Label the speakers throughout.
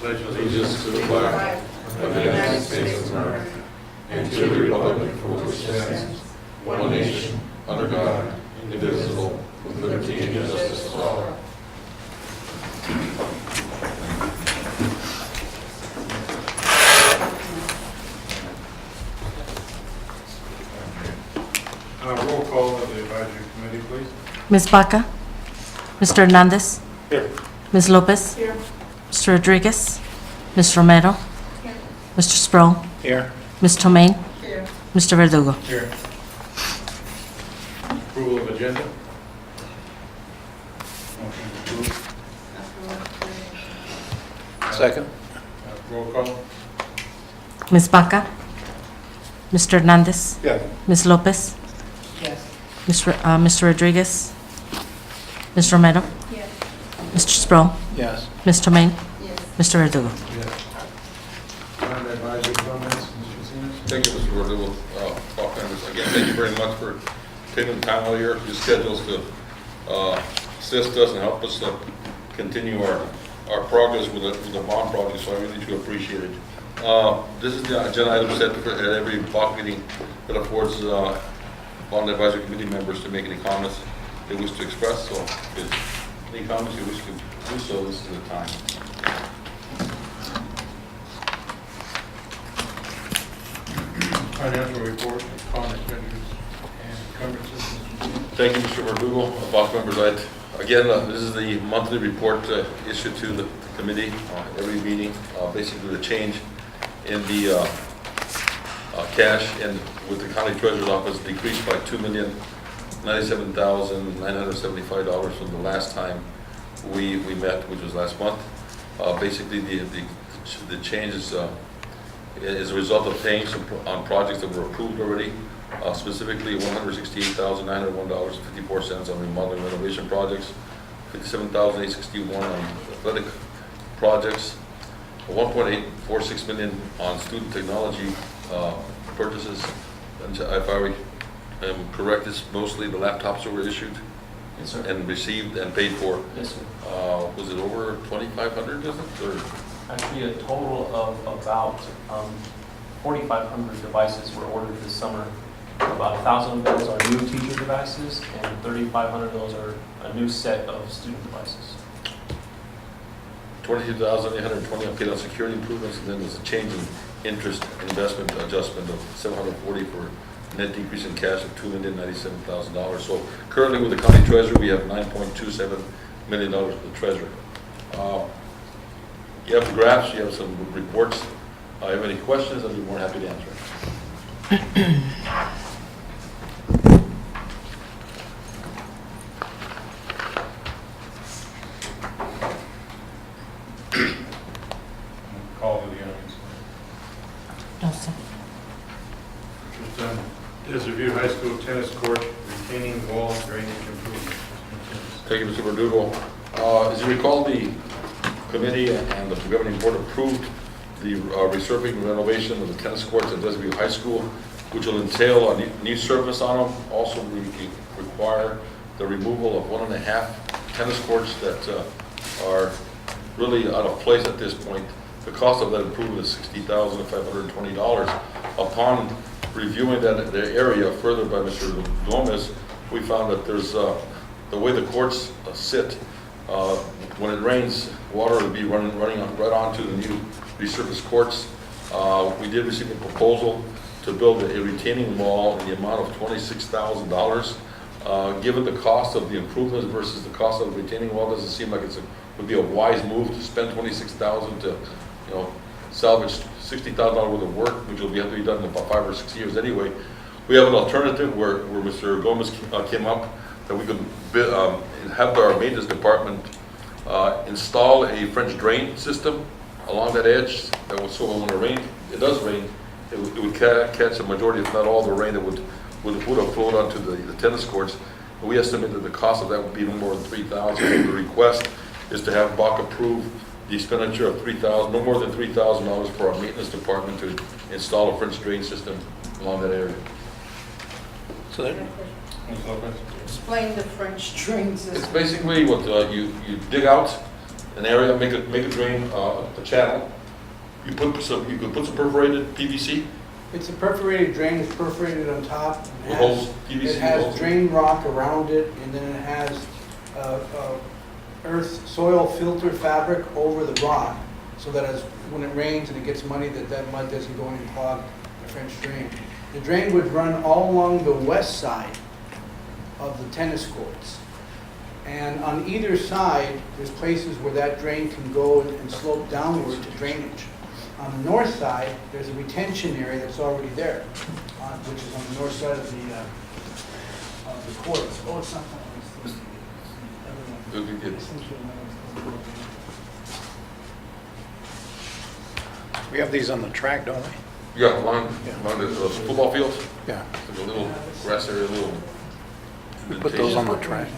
Speaker 1: pledge allegiance to the flag of the United States of America and to the republic for which it stands, one nation, under God, indivisible, with liberty and justice for all. Roll call of the advisory committee, please.
Speaker 2: Ms. Baca? Mr. Hernandez?
Speaker 1: Here.
Speaker 2: Ms. Lopez?
Speaker 3: Here.
Speaker 2: Mr. Rodriguez? Ms. Romero?
Speaker 3: Here.
Speaker 2: Mr. Sproul?
Speaker 1: Here.
Speaker 2: Ms. Tomei?
Speaker 3: Here.
Speaker 2: Mr. Verdugo?
Speaker 1: Here. Approval of agenda. Motion approved.
Speaker 4: Second.
Speaker 1: Roll call.
Speaker 2: Ms. Baca? Mr. Hernandez?
Speaker 1: Yes.
Speaker 2: Ms. Lopez?
Speaker 3: Yes.
Speaker 2: Mr. Rodriguez? Ms. Romero?
Speaker 3: Yes.
Speaker 2: Mr. Sproul?
Speaker 4: Yes.
Speaker 2: Ms. Tomei?
Speaker 3: Yes.
Speaker 2: Mr. Verdugo?
Speaker 1: Yes. Advisory comments, Mr. Sinas?
Speaker 5: Thank you, Mr. Verdugo. All members, again, thank you very much for taking the time out of your schedules to assist us and help us continue our progress with the bond project, so I really do appreciate it. This is the agenda item set for at every block meeting that affords bond advisory committee members to make any comments they wish to express. So if any comments you wish to do so, this is the time.
Speaker 1: Financial report, common expenditures and encumbrances.
Speaker 5: Thank you, Mr. Verdugo. Board members, again, this is the monthly report issued to the committee every meeting. Basically, the change in the cash and with the county treasurer's office decreased by $2,097,975 from the last time we met, which was last month. Basically, the change is a result of paying on projects that were approved already. Specifically $168,901.54 on remodeling renovation projects, $57,861 on athletic projects, $1.846 million on student technology purchases. And if I am correct, it's mostly the laptops that were issued.
Speaker 4: Yes, sir.
Speaker 5: And received and paid for.
Speaker 4: Yes, sir.
Speaker 5: Was it over 2,500, is it? Or?
Speaker 4: Actually, a total of about 4,500 devices were ordered this summer. About 1,000 of those are new teacher devices, and 3,500 of those are a new set of student devices.
Speaker 5: 22,820 paid on security improvements, and then there's a change in interest investment adjustment of 740 for net decrease in cash of $2,097,000. So currently with the county treasurer, we have $9.27 million with the treasurer. You have the graphs, you have some reports. If you have any questions, I'd be more happy to answer.
Speaker 1: Call to the audience.
Speaker 2: No, sir.
Speaker 1: Desert View High School tennis court retaining wall drainage improvement.
Speaker 5: Thank you, Mr. Verdugo. As you recall, the committee and the governing board approved the resurfacing and renovation of the tennis courts at Desert View High School, which will entail a new surface on them. Also, we require the removal of 1.5 tennis courts that are really out of place at this point. The cost of that improvement is $60,520. Upon reviewing that the area further by Mr. Gomez, we found that there's the way the courts sit. When it rains, water will be running right onto the new resurfaced courts. We did receive a proposal to build a retaining wall in the amount of $26,000. Given the cost of the improvements versus the cost of the retaining wall, doesn't seem like would be a wise move to spend $26,000 to, salvage $60,000 worth of work, which will have to be done in about 5 or 6 years anyway. We have an alternative where Mr. Gomez came up that we could have our maintenance department install a French drain system along that edge. So when it does rain, it would catch a majority, if not all, the rain that would have flowed onto the tennis courts. And we estimate that the cost of that would be no more than $3,000. The request is to have BAC approve the expenditure of no more than $3,000 for our maintenance department to install a French drain system along that area.
Speaker 4: So that,
Speaker 1: Ms. Lopez?
Speaker 3: Explain the French drain
Speaker 5: It's
Speaker 3: system.
Speaker 5: basically what you dig out an area, make a drain, a channel. You could put some perforated PVC
Speaker 3: It's a perforated drain, it's perforated on top.
Speaker 5: with holes, PVC
Speaker 3: It has
Speaker 5: holes.
Speaker 3: drain rock around it, and then it has soil filter fabric over the rock, so that when it rains and it gets muddy, that mud doesn't go in and clog the French drain. The drain would run all along the west side of the tennis courts. And on either side, there's places where that drain can go and slope downward to drainage. On the north side, there's a retention area that's already there, which is on the north side of the courts. Oh, it's not that one. It's the other one. I sent you another one.
Speaker 6: We have these on the track, don't we?
Speaker 5: Yeah, along the football fields,
Speaker 6: Yeah.
Speaker 5: there's a little grass area, a little.
Speaker 6: We put those on the track.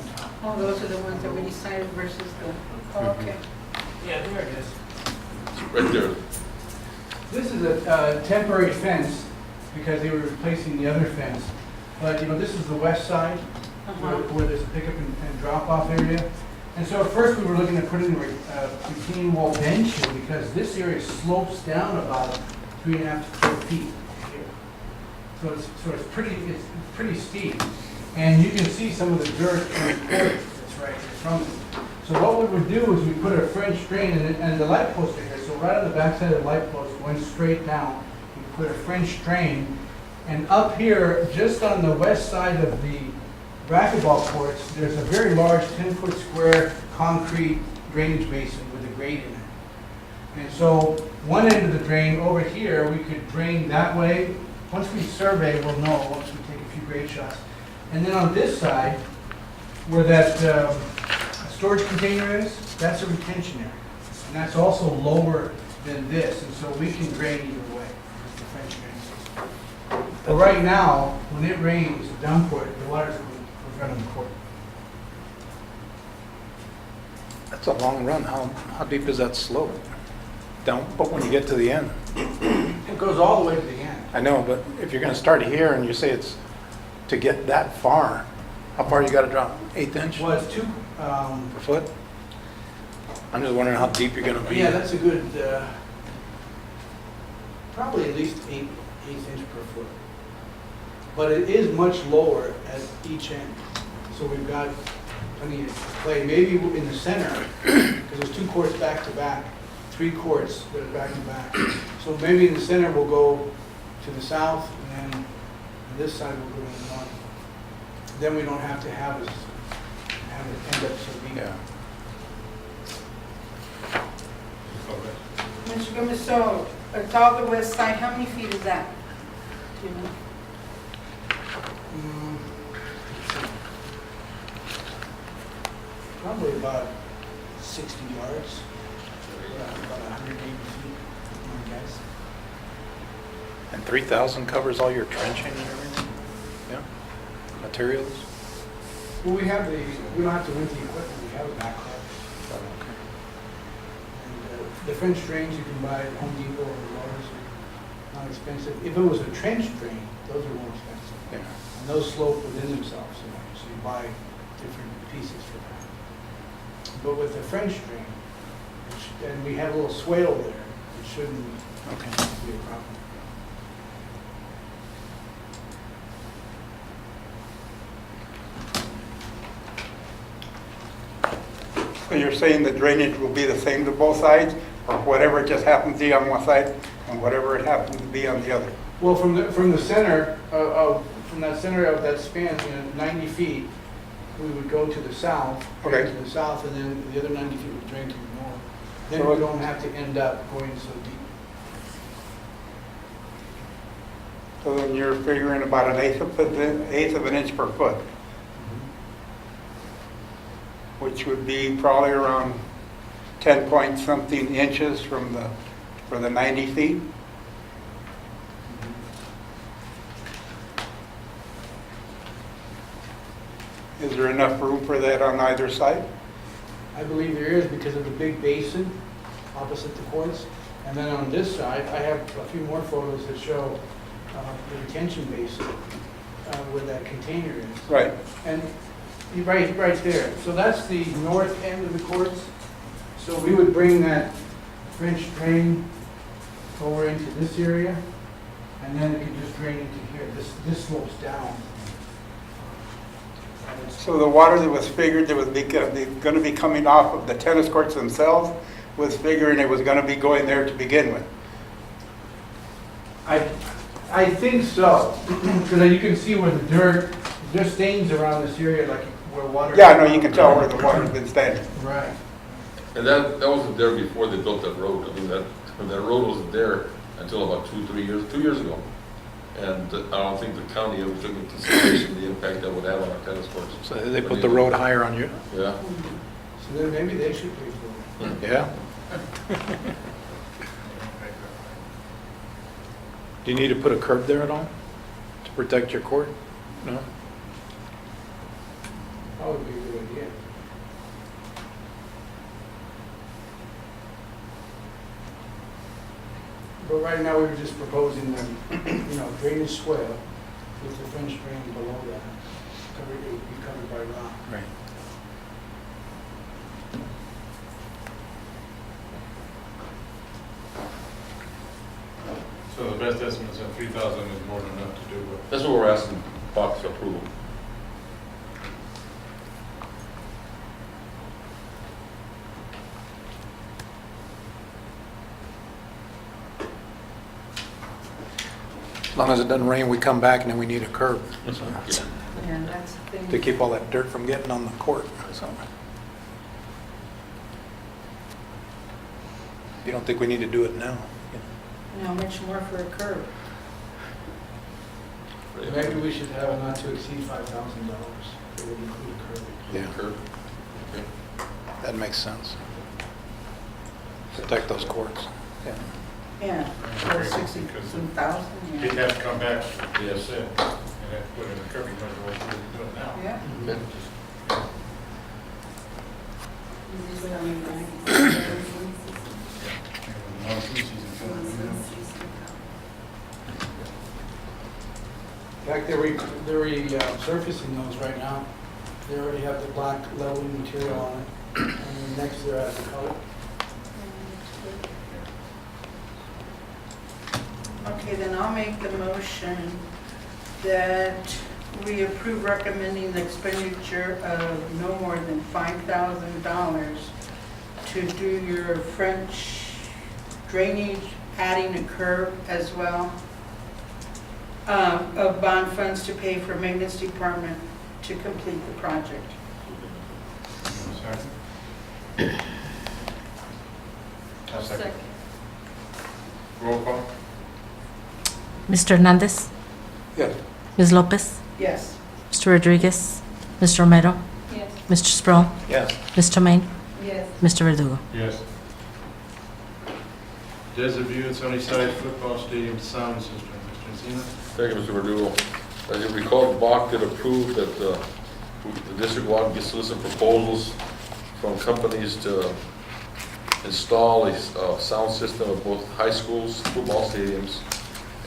Speaker 7: Oh, those are the ones that we decided versus the, oh, okay.
Speaker 3: Yeah, there it is.
Speaker 5: Right there.
Speaker 3: This is a temporary fence because they were replacing the other fence. But, this is the west side where there's a pickup and drop-off area. And so at first we were looking at putting a retaining wall bench here because this area slopes down about 3.5 to 4 feet here. So it's pretty steep. And you can see some of the dirt in the court that's right here from it. So what we would do is we put a French drain and the light posts are here. So right on the backside of the light post, going straight down, we put a French drain. And up here, just on the west side of the racquetball courts, there's a very large 10-foot square concrete drainage basin with a grate in it. And so one end of the drain over here, we could drain that way. Once we survey, we'll know, once we take a few grade shots. And then on this side, where that storage container is, that's a retention area. And that's also lower than this, and so we can drain either way with the French drain system. But right now, when it rains, the downpour, the water's going right on the court.
Speaker 6: That's a long run. How deep is that slope? Down, but when you get to the end.
Speaker 3: It goes all the way to the end.
Speaker 6: I know, but if you're gonna start here and you say it's to get that far, how far you gotta drop? 1/8 inch
Speaker 3: Well, it's
Speaker 6: per foot? I'm just wondering how deep you're gonna be.
Speaker 3: yeah, that's a good, probably at least 8 inch per foot. But it is much lower at each end. So we've got plenty of play, maybe in the center, because there's 2 courts back to back, 3 courts that are back to back. So maybe in the center we'll go to the south, and then on this side we'll go to the north. Then we don't have to have it end up so deep.
Speaker 6: Yeah.
Speaker 7: Mr. Gomez, so it's all the west side, how many feet is that? Do you know?
Speaker 3: Probably about 60 yards, about 180 feet, I guess.
Speaker 6: And 3,000 covers all your trenching and everything? Yeah? Materials?
Speaker 3: Well, we don't have to rent the equipment, we have a backhoe.
Speaker 6: Oh, okay.
Speaker 3: And the French drains you can buy at Home Depot or Lowe's are not expensive. If it was a trench drain, those are more expensive.
Speaker 6: Yeah.
Speaker 3: And those slope within themselves, so you buy different pieces for that. But with the French drain, and we have a little swale there, it shouldn't
Speaker 6: Okay.
Speaker 3: be a problem.
Speaker 8: So you're saying the drainage will be the same to both sides, or whatever it just happens to be on one side and whatever it happens to be on the other?
Speaker 3: Well, from the center from that center of that span, 90 feet, we would go to the south,
Speaker 8: Okay.
Speaker 3: to the south, and then the other 90 feet would drain to the north. Then
Speaker 8: So
Speaker 3: we
Speaker 8: it-
Speaker 3: don't have to end up going so deep.
Speaker 8: So then you're figuring about an eighth of an inch per foot, which would be probably around 10 point something inches for the 90 feet. Is there enough room for that on either side?
Speaker 3: I believe there is because of the big basin opposite the courts. And then on this side, I have a few more photos that show the retention basin where that container is.
Speaker 8: Right.
Speaker 3: And right there. So that's the north end of the courts. So we would bring that French drain over into this area, and then it could just drain into here. This slopes down. And it's-
Speaker 8: So the water that was figured that was going to be coming off of the tennis courts themselves was figuring it was going to be going there to begin with.
Speaker 3: I think so, because you can see where the dirt, there's stains around this area, like where water.
Speaker 8: Yeah, no, you can tell where the water's been standing.
Speaker 3: Right.
Speaker 5: And that wasn't there before they built that road. I mean, that road wasn't there until about 2 years ago. And I don't think the county ever took into consideration the impact that would have on our tennis courts.
Speaker 6: So they put the road higher on you?
Speaker 5: Yeah.
Speaker 3: So then maybe they should pay for it.
Speaker 6: Yeah. Do you need to put a curb there at all to protect your court? No?
Speaker 3: That would be a good idea. But right now, we were just proposing the, drainage swale with the French drain below that. It would be covered by rock.
Speaker 6: Right.
Speaker 1: So the best estimate is 3,000 is more than enough to do what?
Speaker 5: That's what we're asking Fox approval.
Speaker 6: As long as it doesn't rain, we come back and then we need a curb. So,
Speaker 7: Yeah, that's the
Speaker 6: to
Speaker 7: thing.
Speaker 6: keep all that dirt from getting on the court. So, you don't think we need to do it now?
Speaker 7: How much more for a curb?
Speaker 3: Maybe we should have it not to exceed $5,000. It would include a curb.
Speaker 6: Yeah.
Speaker 5: Curb. Okay.
Speaker 6: That makes sense. Protect those courts. Yeah.
Speaker 7: Yeah,
Speaker 1: Because
Speaker 7: 60,000,
Speaker 1: He'd
Speaker 7: yeah.
Speaker 1: have to come back,
Speaker 5: Yes.
Speaker 1: and have to put in a curbing measure like we're doing now.
Speaker 7: Yeah.
Speaker 5: Okay.
Speaker 1: Monsoon season coming,
Speaker 3: In fact, they're resurfacing those right now. They already have the black leveling material on it, and then next they're at the color.
Speaker 7: Okay, then I'll make the motion that we approve recommending the expenditure of no more than $5,000 to do your French drainage, adding a curb as well, of bond funds to pay for maintenance department to complete the project.
Speaker 1: Second? I'll second. Roll call?
Speaker 2: Mr. Hernandez,
Speaker 8: Yes.
Speaker 2: Ms. Lopez,
Speaker 7: Yes.
Speaker 2: Mr. Rodriguez, Mr. Romero,
Speaker 7: Yes.
Speaker 2: Mr. Sproul,
Speaker 6: Yes.
Speaker 2: Ms. Tomei,
Speaker 7: Yes.
Speaker 2: Mr. Verdugo.
Speaker 1: Yes. Desert View and Sunnyside Football Stadium Sound System, Mr. Encina.
Speaker 5: Thank you, Mr. Verdugo. As you recall, Bach did approve that the district will get solicit proposals from companies to install a sound system at both high schools, football stadiums,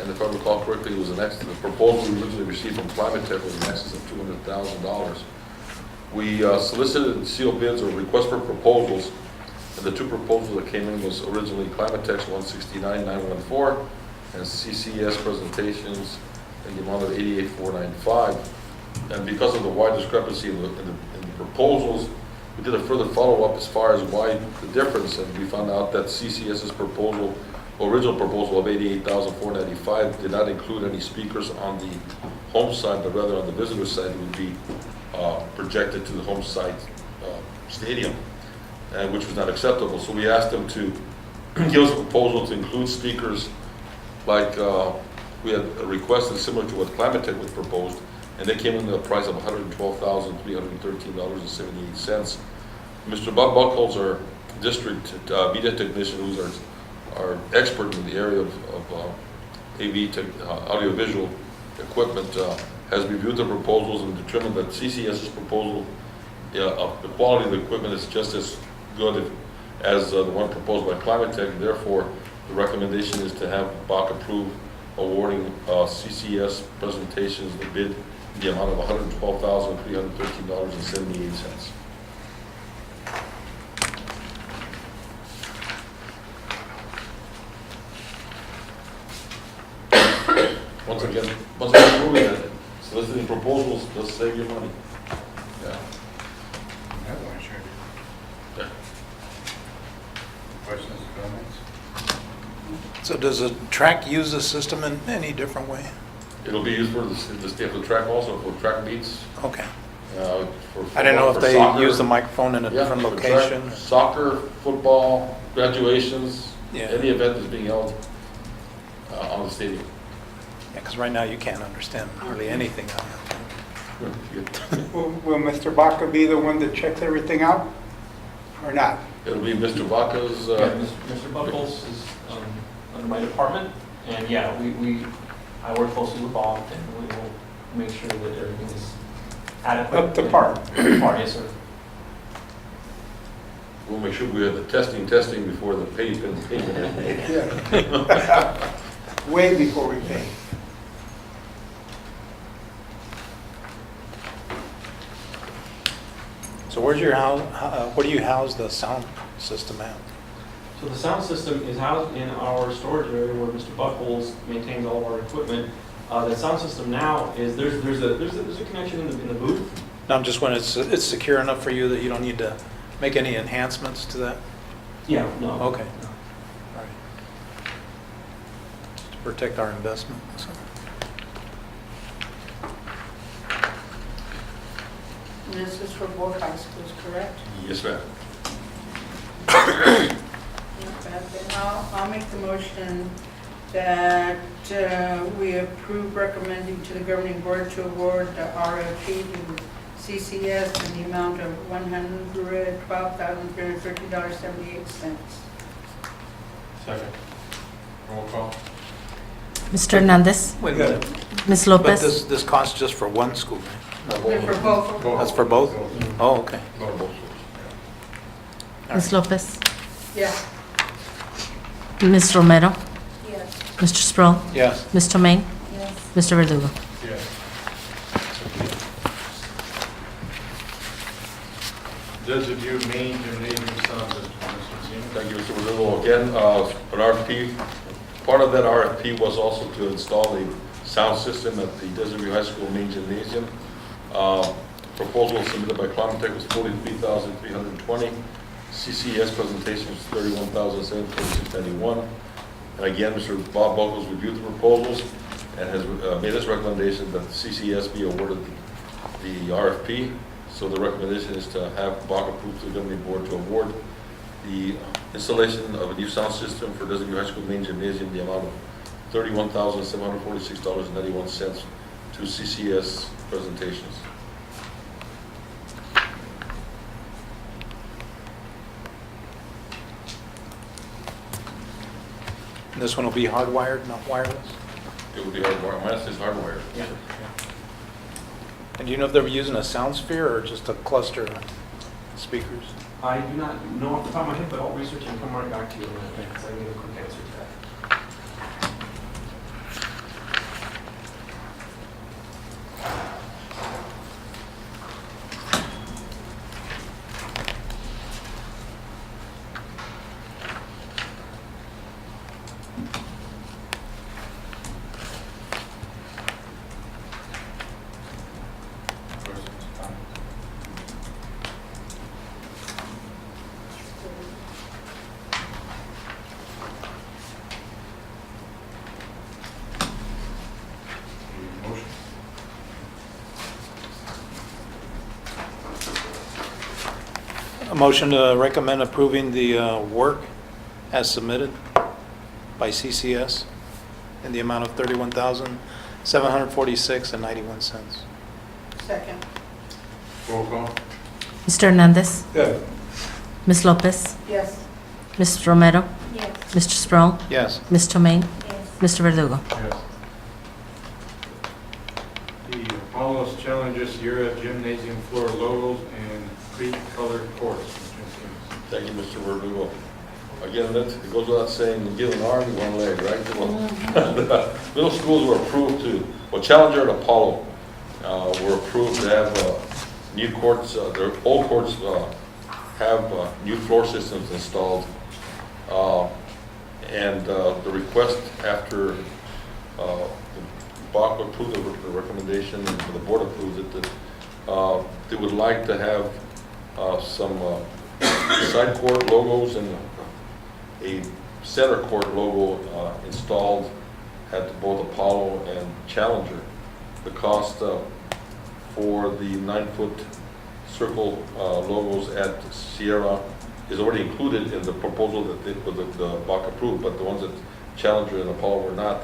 Speaker 5: and if I recall correctly, it was the proposal we originally received from Climate Tech was in excess of $200,000. We solicited and sealed bids or requests for proposals, and the two proposals that came in was originally Climate Tech's 169,914 and CCS presentations in the amount of 88,495. And because of the wide discrepancy in the proposals, we did a further follow-up as far as why the difference, and we found out that CCS's proposal, original proposal of 88,495 did not include any speakers on the home side, but rather on the visitor side it would be projected to the home side stadium, which was not acceptable. So we asked them to give us a proposal to include speakers like we had requested similar to what Climate Tech was proposed, and they came in at a price of $112,313.78. Mr. Bob Buckholz, our district media technician, who's our expert in the area of audiovisual equipment, has reviewed the proposals and determined that CCS's proposal, the quality of the equipment is just as good as the one proposed by Climate Tech. Therefore, the recommendation is to have Bach approve awarding CCS presentations the bid in the amount of $112,313.78. save you money.
Speaker 1: Yeah.
Speaker 8: That one sure did.
Speaker 5: Yeah.
Speaker 8: Questions, comments?
Speaker 6: So does the track use the system in any different way?
Speaker 5: It'll be used for the track also, for track meets.
Speaker 6: Okay.
Speaker 5: For
Speaker 6: I didn't know if
Speaker 5: for
Speaker 6: they
Speaker 5: soccer.
Speaker 6: use the microphone in a
Speaker 5: Yeah,
Speaker 6: different
Speaker 5: for track,
Speaker 6: location.
Speaker 5: Soccer, football, graduations,
Speaker 6: Yeah.
Speaker 5: any event that's being held on the stadium.
Speaker 6: Yeah, because right now you can't understand hardly anything on it.
Speaker 8: Will Mr. Baca be the one that checks everything out or not?
Speaker 5: It'll be Mr. Vaca's,
Speaker 4: Yeah, Mr. Buckles is under my department, and yeah, I work closely with Bob, and we will make sure that everything is adequate.
Speaker 8: Up to par.
Speaker 4: Up to par, yes, sir.
Speaker 5: we'll make sure we have the testing before the payment.
Speaker 8: Way before we pay.
Speaker 6: So where's your house, where do you house the sound system at?
Speaker 4: So the sound system is housed in our storage area where Mr. Buckles maintains all of our equipment. The sound system now is, there's a connection in the booth.
Speaker 6: No, I'm just wondering, it's secure enough for you that you don't need to make any enhancements to that?
Speaker 4: Yeah, no.
Speaker 6: Okay.
Speaker 4: No.
Speaker 6: All right. To protect our investment. So.
Speaker 7: And this is for both high schools, correct?
Speaker 5: Yes, ma'am.
Speaker 7: Not bad. Then I'll make the motion that we approve recommending to the governing board to award the RFP to CCS in the amount of $112,330.78.
Speaker 1: Second. Roll call.
Speaker 2: Mr. Hernandez,
Speaker 6: Wait a minute.
Speaker 2: Ms.
Speaker 6: But
Speaker 2: Lopez,
Speaker 6: this costs just for one school, right?
Speaker 7: For both.
Speaker 6: That's for both? Oh, okay.
Speaker 5: Not both.
Speaker 2: Ms. Lopez,
Speaker 7: Yeah.
Speaker 2: Ms. Romero,
Speaker 7: Yes.
Speaker 2: Mr. Sproul,
Speaker 6: Yes.
Speaker 2: Ms. Tomei,
Speaker 7: Yes.
Speaker 2: Mr. Verdugo.
Speaker 1: Yes. Designate main gymnasium sound system, Mr. Senior.
Speaker 5: Thank you, Mr. Verdugo. Again, an RFP, part of that RFP was also to install a sound system at the Desert View High School main gymnasium. Proposal submitted by Climatech was $43,320. CCS presentation was $31,746.91. And again, Mr. Bob Buckles reviewed the proposals and has made his recommendation that the CCS be awarded the RFP. So the recommendation is to have Bach approve to the governing board to award the installation of a new sound system for Desert View High School main gymnasium, the amount of $31,746.91 to CCS presentations.
Speaker 6: And this one will be hardwired, not wireless?
Speaker 5: It would be hardwired, mine says hardwired.
Speaker 4: Yeah.
Speaker 6: And do you know if they were using a sound sphere or just a cluster of speakers?
Speaker 4: I do not know off the top of my head, but I'll research and come right back to you on that, so I can give a quick answer to that.
Speaker 1: Questions, comments? Motion.
Speaker 6: A motion to recommend approving the work as submitted by CCS in the amount of $31,746.91.
Speaker 7: Second.
Speaker 1: Roll call.
Speaker 2: Mr. Hernandez,
Speaker 8: Yes.
Speaker 2: Ms. Lopez,
Speaker 7: Yes.
Speaker 2: Ms. Romero,
Speaker 7: Yes.
Speaker 2: Mr. Sproul,
Speaker 6: Yes.
Speaker 2: Ms. Tomei,
Speaker 7: Yes.
Speaker 2: Mr. Verdugo.
Speaker 1: Yes. The Apollos Challenges Year Gymnasium floor logos and pre-colored courts, Mr. Sims.
Speaker 5: Thank you, Mr. Verdugo. Again, it goes without saying, give an arm, one leg, right? Well, middle schools were approved to, well, Challenger and Apollo were approved to have new courts, their old courts have new floor systems installed. And the request after the BOC approved the recommendation and the board approved it, that They would like to have some side court logos and a center court logo installed at both Apollo and Challenger. The cost for the 9-foot circle logos at Sierra is already included in the proposal that the BOC approved, but the ones at Challenger and Apollo were not.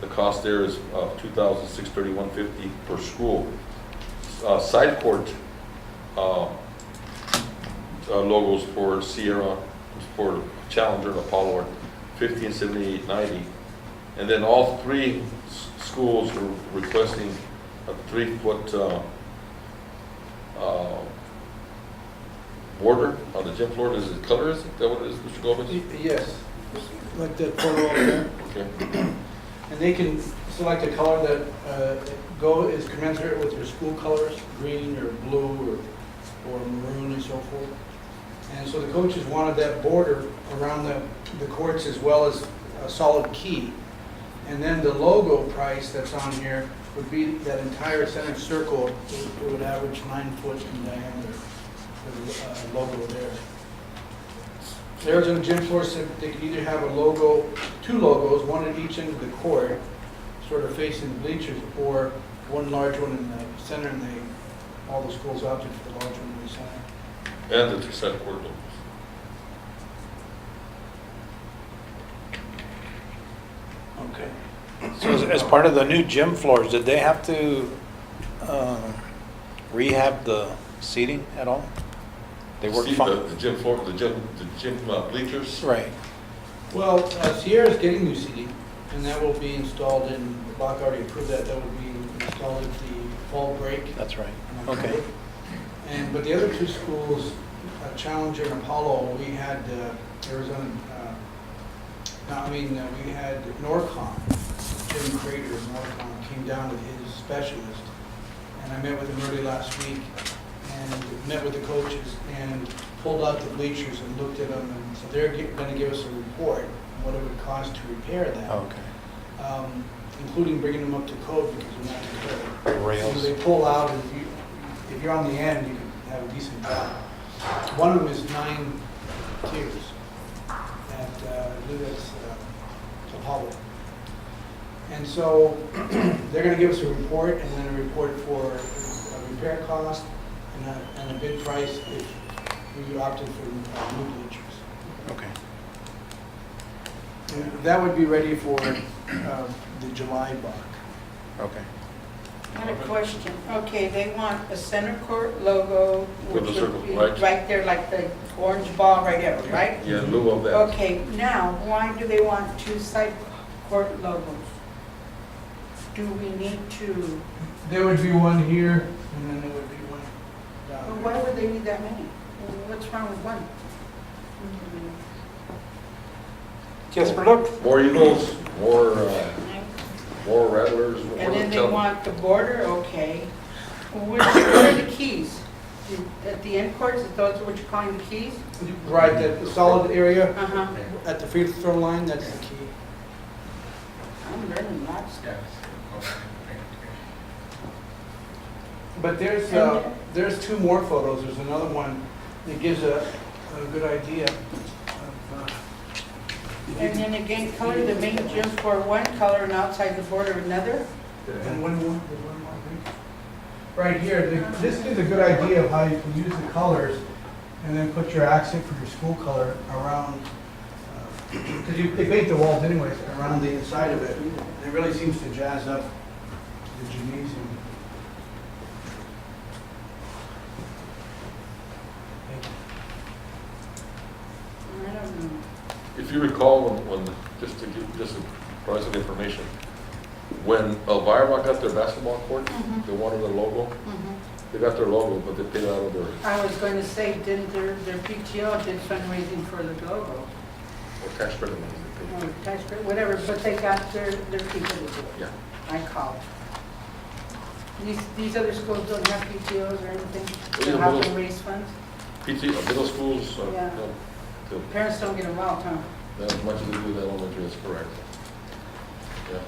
Speaker 5: The cost there is $2,631.50 per school. Side court logos for Sierra, for Challenger and Apollo are $1,578.90. And then all three schools were requesting a 3-foot border on the gym floor. Is it color? Is that what it is, Mr. Gomez?
Speaker 3: Yes, like that photo over there.
Speaker 5: Okay.
Speaker 3: And they can select a color that is commensurate with their school colors, green or blue or maroon and so forth. And so the coaches wanted that border around the courts as well as a solid key. And then the logo price that's on here would be that entire center circle. It would average 9 foot in diameter for the logo there. The Arizona Gym Floor said they could either have a logo, 2 logos, one at each end of the court, sort of facing the bleachers, or one large one in the center, and all the schools opted for the large one in the center.
Speaker 5: And the 2 side court logos.
Speaker 6: Okay. So as part of the new gym floors, did they have to rehab the seating at all? They work
Speaker 5: See,
Speaker 6: fine?
Speaker 5: the gym floor, the gym bleachers.
Speaker 6: Right.
Speaker 3: Well, Sierra's getting new seating, and that will be installed in, the block already approved that, that will be installed at the fall break.
Speaker 6: That's right.
Speaker 3: in
Speaker 6: Okay.
Speaker 3: October. But the other 2 schools, Challenger and Apollo, we had Arizona, we had Norcom, Jim Crater of Norcom came down with his specialist, and I met with him early last week, and met with the coaches, and pulled out the bleachers and looked at them, and so they're going to give us a report on what it would cost to repair that.
Speaker 6: Okay.
Speaker 3: Including bringing them up to code because they're not to code.
Speaker 6: The rails.
Speaker 3: So they pull out, and if you're on the end, you can have a decent job. One of them is 9 tiers at, I believe that's Apollo. And so they're going to give us a report, and then a report for a repair cost and a bid price if we opted for new bleachers.
Speaker 6: Okay.
Speaker 3: And that would be ready for the July block.
Speaker 6: Okay.
Speaker 7: I had a question. Okay, they want a center court logo,
Speaker 5: With
Speaker 7: which
Speaker 5: the
Speaker 7: would
Speaker 5: circle,
Speaker 7: be
Speaker 5: right.
Speaker 7: right there, like the orange ball right there, right?
Speaker 5: Yeah, in lieu of that.
Speaker 7: Okay, now, why do they want 2 side court logos? Do we need to,
Speaker 3: There would be one here, and then there would be one
Speaker 7: well,
Speaker 3: down
Speaker 7: why
Speaker 3: there.
Speaker 7: would they need that many? What's wrong with one?
Speaker 8: Just for looks.
Speaker 5: More eagles, more rattlers, more.
Speaker 7: And then they want the border, okay. Where are the keys? At the end courts, is those what you're calling the keys?
Speaker 3: Right, the solid area
Speaker 7: Uh-huh.
Speaker 3: at the free throw line, that's the key.
Speaker 7: I'm learning lots of stuff.
Speaker 3: But there's 2 more photos. There's another one that gives a good idea of,
Speaker 7: And then again, color the main gym for one color and outside the border another?
Speaker 3: and one more, there's one more, I think. Right here, this gives a good idea of how you can use the colors and then put your accent for your school color around, because they paint the walls anyways, around the inside of it. And it really seems to jazz up the gymnasium.
Speaker 7: I don't know.
Speaker 5: If you recall, when just to provide some information, when Elvira got their basketball court,
Speaker 7: Mhm.
Speaker 5: they wanted a logo.
Speaker 7: Mhm.
Speaker 5: They got their logo, but they paid out of their
Speaker 7: I was going to say, didn't their PTO did fundraising for the logo?
Speaker 5: tax credit money. They
Speaker 7: Or tax credit, whatever, but they got their people to do it.
Speaker 5: Yeah.
Speaker 7: I called. These other schools don't have PTOs or anything?
Speaker 5: Well,
Speaker 7: To
Speaker 5: yeah,
Speaker 7: help
Speaker 5: middle-
Speaker 7: them raise funds?
Speaker 5: PT, middle schools,
Speaker 7: Yeah.
Speaker 5: no,
Speaker 7: Parents don't get involved, huh?
Speaker 5: not as much as they do the elementary, that's correct. Yeah.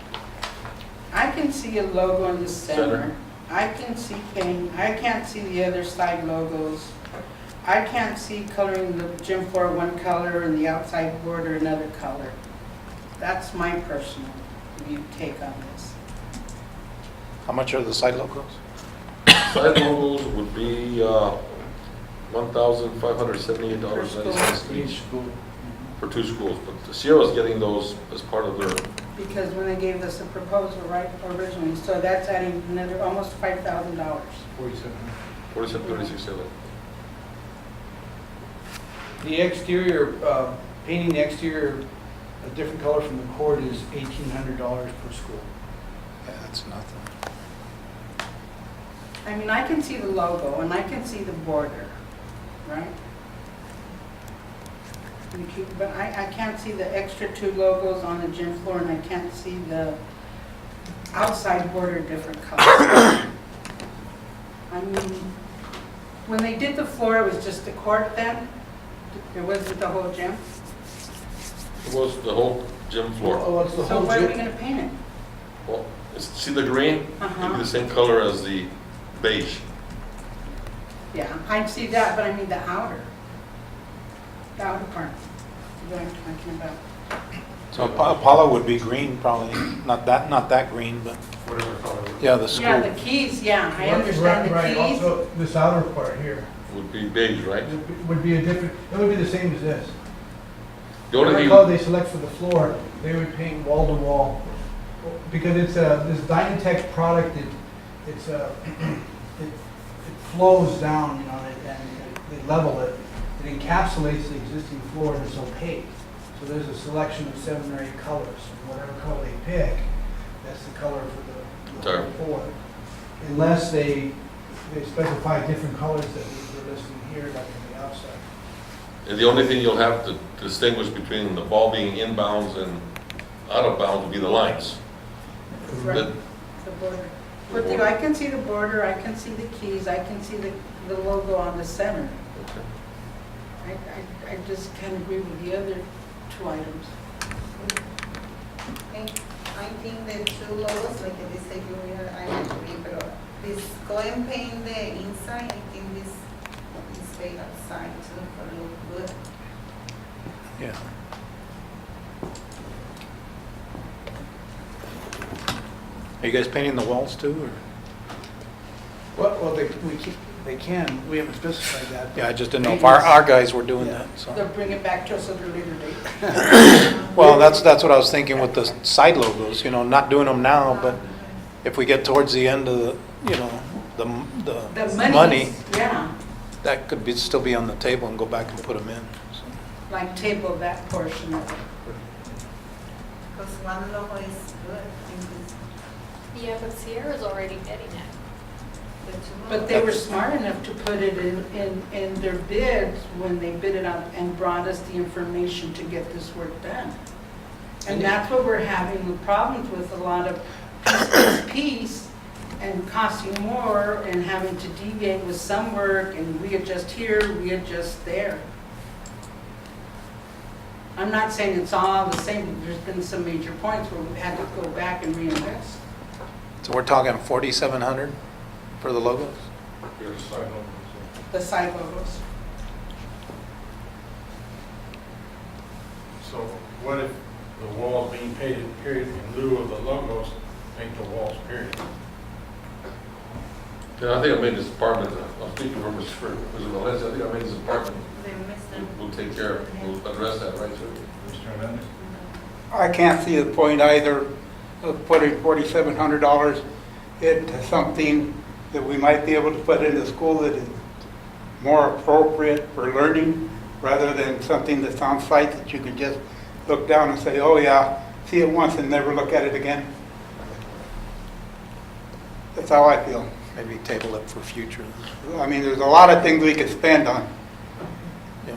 Speaker 7: I can see a logo in the center.
Speaker 5: Center.
Speaker 7: I can see paint, I can't see the other side logos. I can't see coloring the gym floor one color and the outside border another color. That's my personal take on this.
Speaker 6: How much are the side logos?
Speaker 5: Side logos would be $1,578.90 each for 2 schools, but the Sierra's getting those as part of their,
Speaker 7: Because when they gave us a proposal, right, originally, so that's adding another, almost $5,000.
Speaker 5: 4736.
Speaker 3: The exterior, painting the exterior a different color from the court is $1,800 per school.
Speaker 6: Yeah, that's nothing.
Speaker 7: I mean, I can see the logo and I can see the border, right? But I can't see the extra 2 logos on the gym floor and I can't see the outside border different colors. I mean, when they did the floor, it was just the court then? It wasn't the whole gym?
Speaker 5: It was the whole gym floor.
Speaker 3: Oh, it's the
Speaker 7: So
Speaker 3: whole
Speaker 7: why are we
Speaker 3: gym.
Speaker 7: gonna paint it?
Speaker 5: Well, see the green?
Speaker 7: Uh-huh.
Speaker 5: It'd be the same color as the beige.
Speaker 7: Yeah, I see that, but I mean the outer part. What I'm talking about.
Speaker 6: So Apollo would be green probably, not that green, but,
Speaker 1: Whatever color.
Speaker 6: yeah, the school.
Speaker 7: Yeah, the keys, yeah, I understand the
Speaker 3: Right,
Speaker 7: keys.
Speaker 3: also, this outer part here
Speaker 5: Would be beige, right?
Speaker 3: would be a different, it would be the same as this.
Speaker 5: The only
Speaker 3: Whatever
Speaker 5: thing,
Speaker 3: color they select for the floor, they would paint wall to wall. Because it's this Dynatech product, it flows down, you know, and they level it. It encapsulates the existing floor and it's opaque. So there's a selection of 7 or 8 colors. And whatever color they pick, that's the color for the
Speaker 5: Entire.
Speaker 3: floor. Unless they specify different colors that we're listing here, like on the outside.
Speaker 5: and the only thing you'll have to distinguish between the ball being inbounds and out of bounds would be the lines.
Speaker 7: Right,
Speaker 5: The-
Speaker 7: the border. But I can see the border, I can see the keys, I can see the logo on the center.
Speaker 5: Okay.
Speaker 7: I just can't agree with the other 2 items.
Speaker 9: I think the 2 logos, like this area, I agree, but this go and paint the inside, I think this way outside too, for look good.
Speaker 6: Yeah. Are you guys painting the walls too, or?
Speaker 3: Well, they can, we haven't specified that.
Speaker 6: Yeah, I just didn't know if our guys were doing that, so.
Speaker 7: They'll bring it back to us at a later date.
Speaker 6: Well, that's what I was thinking with the side logos, you know, not doing them now, but if we get towards the end of the, you know,
Speaker 7: The
Speaker 6: the
Speaker 7: money,
Speaker 6: money,
Speaker 7: yeah,
Speaker 6: that could be, still be on the table and go back and put them in. so.
Speaker 7: like table that portion of it.
Speaker 9: Because one logo is good, I think it's
Speaker 10: Yeah, but Sierra's already getting it.
Speaker 9: the 2
Speaker 7: But they were smart enough to put it in their bids when they bid it out and brought us the information to get this work done. And that's what we're having the problems with, a lot of piece and costing more and having to deviate with some work and readjust here, readjust there. I'm not saying it's all the same, but there's been some major points where we've had to go back and reinvest.
Speaker 6: So we're talking 4,700 for the logos?
Speaker 1: Here's side logos.
Speaker 7: The side logos.
Speaker 1: So what if the walls being painted, period, in lieu of the logos, paint the walls, period?
Speaker 5: Yeah, I think I made this apartment, I'm speaking for Mr. Valencia, I think I made this apartment,
Speaker 9: They missed them.
Speaker 5: we'll take care, we'll address that, right, sir?
Speaker 1: Mr. Hernandez?
Speaker 8: I can't see the point either of putting $4,700 into something that we might be able to put in the school that is more appropriate for learning, rather than something that's on site that you can just look down and say, oh yeah, see it once and never look at it again. That's how I feel.
Speaker 6: Maybe table it for future.
Speaker 8: I mean, there's a lot of things we could spend on.
Speaker 6: Yeah.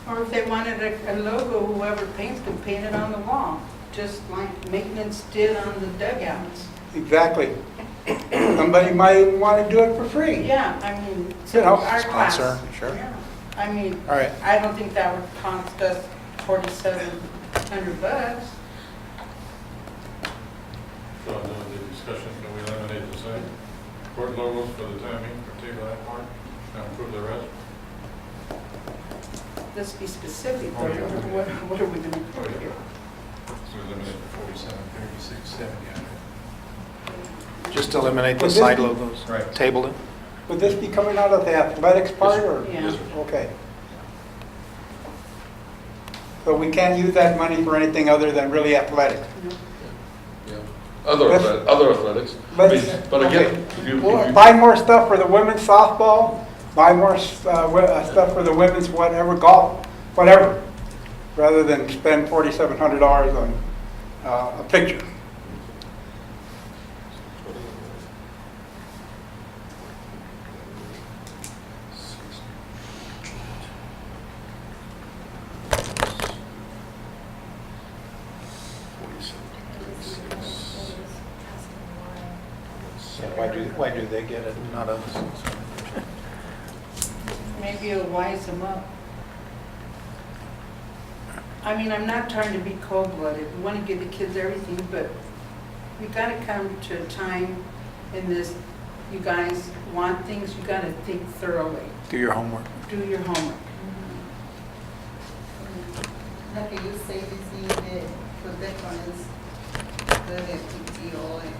Speaker 7: Or if they wanted a logo, whoever paints can paint it on the wall, just like maintenance did on the dugouts.
Speaker 8: Exactly. Somebody might want to do it for free.
Speaker 7: Yeah, I mean,
Speaker 8: You know,
Speaker 7: our class.
Speaker 6: sponsor, sure.
Speaker 7: Yeah. I mean,
Speaker 6: All right.
Speaker 7: I don't think that would cost us $4,700.
Speaker 1: So the discussion, can we eliminate the same? court logos for the time being, table that part, and approve the rest.
Speaker 7: Let's be specific,
Speaker 1: Oh, yeah.
Speaker 7: what are we gonna
Speaker 1: Oh,
Speaker 7: put
Speaker 1: yeah.
Speaker 7: here?
Speaker 1: So we limited to 47, 36, 70.
Speaker 6: Just eliminate the
Speaker 8: Would this
Speaker 6: side
Speaker 8: be-
Speaker 6: logos.
Speaker 1: Right.
Speaker 6: Table it.
Speaker 8: Would this be coming out of the athletics part, or?
Speaker 7: Yeah.
Speaker 5: Yes, sir.
Speaker 8: Okay. So we can't use that money for anything other than really athletic?
Speaker 5: Yeah. Other
Speaker 8: Let's-
Speaker 5: other athletics.
Speaker 8: But-
Speaker 5: But again,
Speaker 8: okay.
Speaker 5: if you,
Speaker 8: Well,
Speaker 5: if you,
Speaker 8: buy more stuff for the women's softball, buy more stuff for the women's whatever, golf, whatever, rather than spend $4,700 on a picture.
Speaker 6: Yeah, why do they get it, not us?
Speaker 7: Maybe it'll wise them up. I mean, I'm not trying to be cold-blooded, we want to give the kids everything, but we gotta come to a time in this, you guys want things, you gotta think thoroughly,
Speaker 6: Do your homework.
Speaker 7: do your homework.
Speaker 9: Like you say, this is the protections, the PTO, and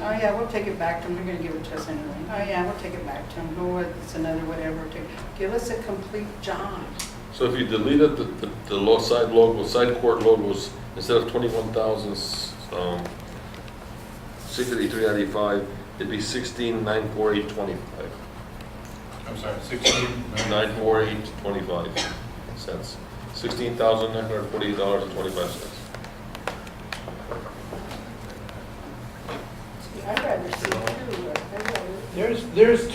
Speaker 7: Oh, yeah, we'll take it back to them, they're gonna give it to us anyway. Oh, yeah, we'll take it back to them, no, it's another whatever, give us a complete job.
Speaker 5: so if you deleted the low side logo, side court logos, instead of 21,000, 683.95, it'd be 16,948.25.
Speaker 1: I'm sorry, 16.
Speaker 5: 948.25 cents. $16,948.25.
Speaker 7: I'd rather see two,
Speaker 3: There's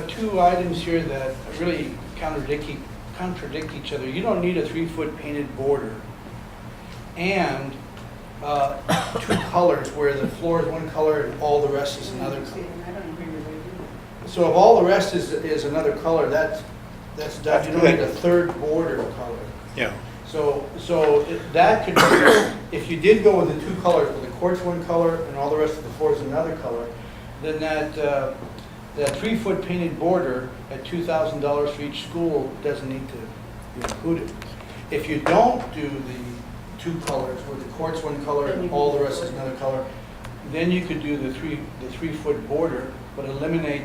Speaker 3: two items here that really contradict each other. You don't need a 3-foot painted border and two colors where the floor is one color and all the rest is another
Speaker 7: See,
Speaker 3: color.
Speaker 7: I don't agree with you.
Speaker 3: So if all the rest is another color, that's done. You don't
Speaker 8: good.
Speaker 3: need a third border color.
Speaker 6: Yeah.
Speaker 3: So that could be, if you did go with the two colors, where the court's one color and all the rest of the floor is another color, then that 3-foot painted border at $2,000 for each school doesn't need to be included. If you don't do the two colors, where the court's one color and all the rest is another color, then you could do the 3-foot border, but eliminate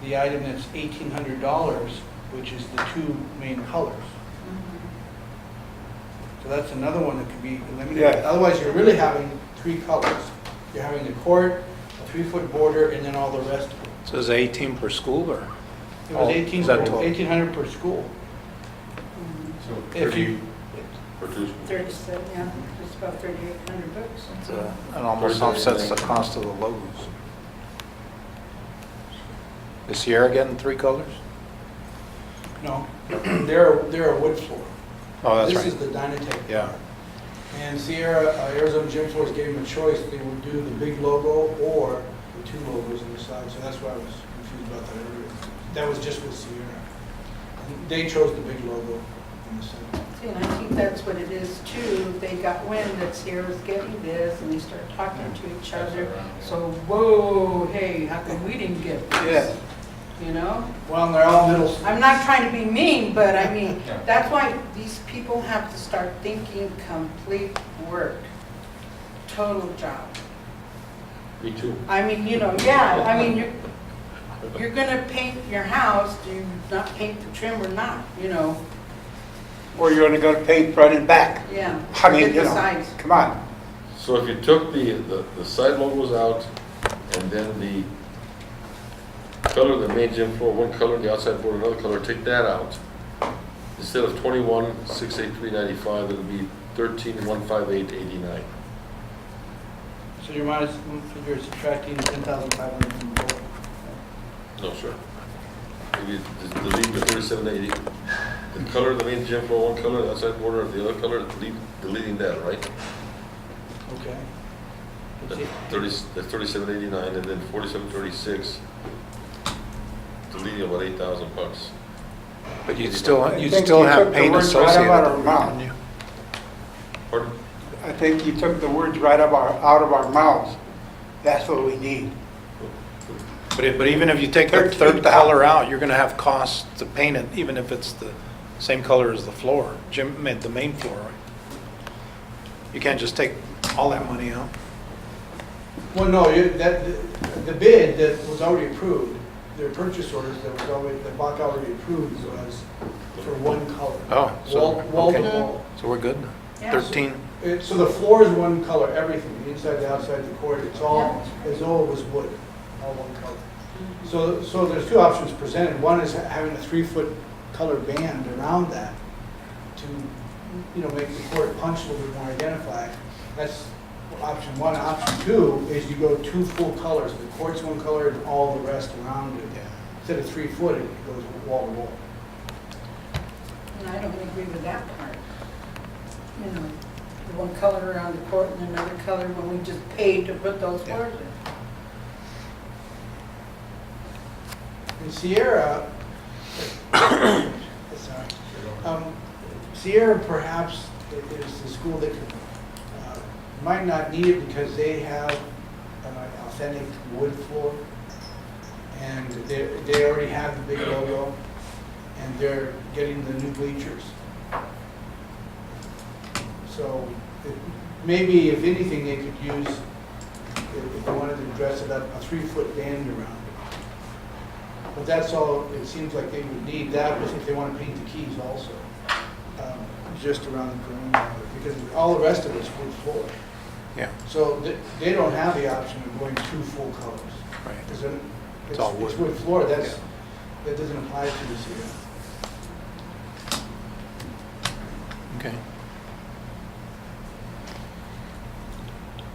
Speaker 3: the item that's $1,800, which is the two main colors. So that's another one that could be eliminated.
Speaker 8: Yeah.
Speaker 3: Otherwise, you're really having three colors. You're having the court, a 3-foot border, and then all the rest of it.
Speaker 6: So is it 18 per school, or?
Speaker 3: It was
Speaker 6: Oh, is that total?
Speaker 3: 1,800 per school.
Speaker 1: So
Speaker 3: If you,
Speaker 5: For two.
Speaker 7: 37, yeah, it's about 3,800 bucks.
Speaker 6: It's, it almost offsets the cost of the logos. Is Sierra getting 3 colors?
Speaker 3: no, they're a wood floor.
Speaker 6: Oh, that's
Speaker 3: This is
Speaker 6: right.
Speaker 3: the Dynatec.
Speaker 6: Yeah.
Speaker 3: And Sierra, Arizona Gym Floors gave them a choice. They would do the big logo or the two logos on the side. So that's why I was confused about that earlier. That was just with Sierra. They chose the big logo on the side.
Speaker 7: See, and I think that's what it is too. They got wind that Sierra's getting this and they start talking to each other. So, whoa, hey, how come we didn't get this?
Speaker 8: Yes.
Speaker 7: You know?
Speaker 3: Well, they're all middle school.
Speaker 7: I'm not trying to be mean, but I mean,
Speaker 1: Yeah.
Speaker 7: that's why these people have to start thinking complete work, total job.
Speaker 5: Me too.
Speaker 7: I mean, you know, yeah, I mean, you're gonna paint your house, do you not paint the trim or not, you know?
Speaker 8: Or you're gonna go to paint front and back.
Speaker 7: Yeah.
Speaker 8: I mean,
Speaker 7: Get
Speaker 8: you
Speaker 7: the
Speaker 8: know,
Speaker 7: sides.
Speaker 8: come on.
Speaker 5: So if you took the side logos out and then the color, the main gym floor, one color, the outside board, another color, take that out. Instead of 21,683.95, it'll be 13,158.89.
Speaker 3: So your minus figure is subtracting 10,500 from the board.
Speaker 5: No, sir. Maybe just delete the 3780. The color, the main gym floor, one color, the outside border, the other color, deleting that, right?
Speaker 3: Okay.
Speaker 5: That's 3789, and then 4736, deleting about $8,000.
Speaker 6: But you'd
Speaker 8: I
Speaker 6: still
Speaker 8: think you took
Speaker 6: have
Speaker 8: the
Speaker 6: paint
Speaker 8: words right out
Speaker 6: associated
Speaker 8: of our
Speaker 6: with it,
Speaker 8: mouth.
Speaker 6: wouldn't you?
Speaker 5: Pardon?
Speaker 8: I think you took the words right out of our mouths. That's what we need.
Speaker 6: But even if you take the third color out, you're gonna have costs to paint it, even if it's the same color as the floor, the main floor, right? You can't just take all that money out.
Speaker 3: Well, no, the bid that was already approved, their purchase orders that was already, that Bach already approved was for one color.
Speaker 6: Oh, so,
Speaker 3: Wall to
Speaker 6: okay.
Speaker 3: wall.
Speaker 6: So we're good?
Speaker 7: Yeah.
Speaker 6: 13?
Speaker 3: So the floor is one color, everything, the inside, the outside, the court, it's all, as though it was wood, all one color. So there's two options presented. One is having a 3-foot color band around that to, make the court punch a little bit more identified. That's option one. Option two is you go 2 full colors. The court's one color and all the rest around it. Instead of 3 foot, it goes wall to wall.
Speaker 7: And I don't agree with that part. One color around the court and another color when we just paid to put those floors in.
Speaker 3: In Sierra, sorry, Sierra perhaps is the school that might not need it because they have an authentic wood floor, and they already have the big logo, and they're getting the new bleachers. So maybe, if anything, they could use, if they wanted to dress it up, a 3-foot band around it. But that's all it seems like they would need. That was if they want to paint the keys also, just around the perimeter, because all the rest of it's wood floor.
Speaker 6: Yeah.
Speaker 3: So they don't have the option of going 2 full colors.
Speaker 6: Right.
Speaker 3: Because
Speaker 6: It's all wood.
Speaker 3: It's wood floor. That
Speaker 6: Yeah.
Speaker 3: doesn't apply to this here.
Speaker 6: Okay.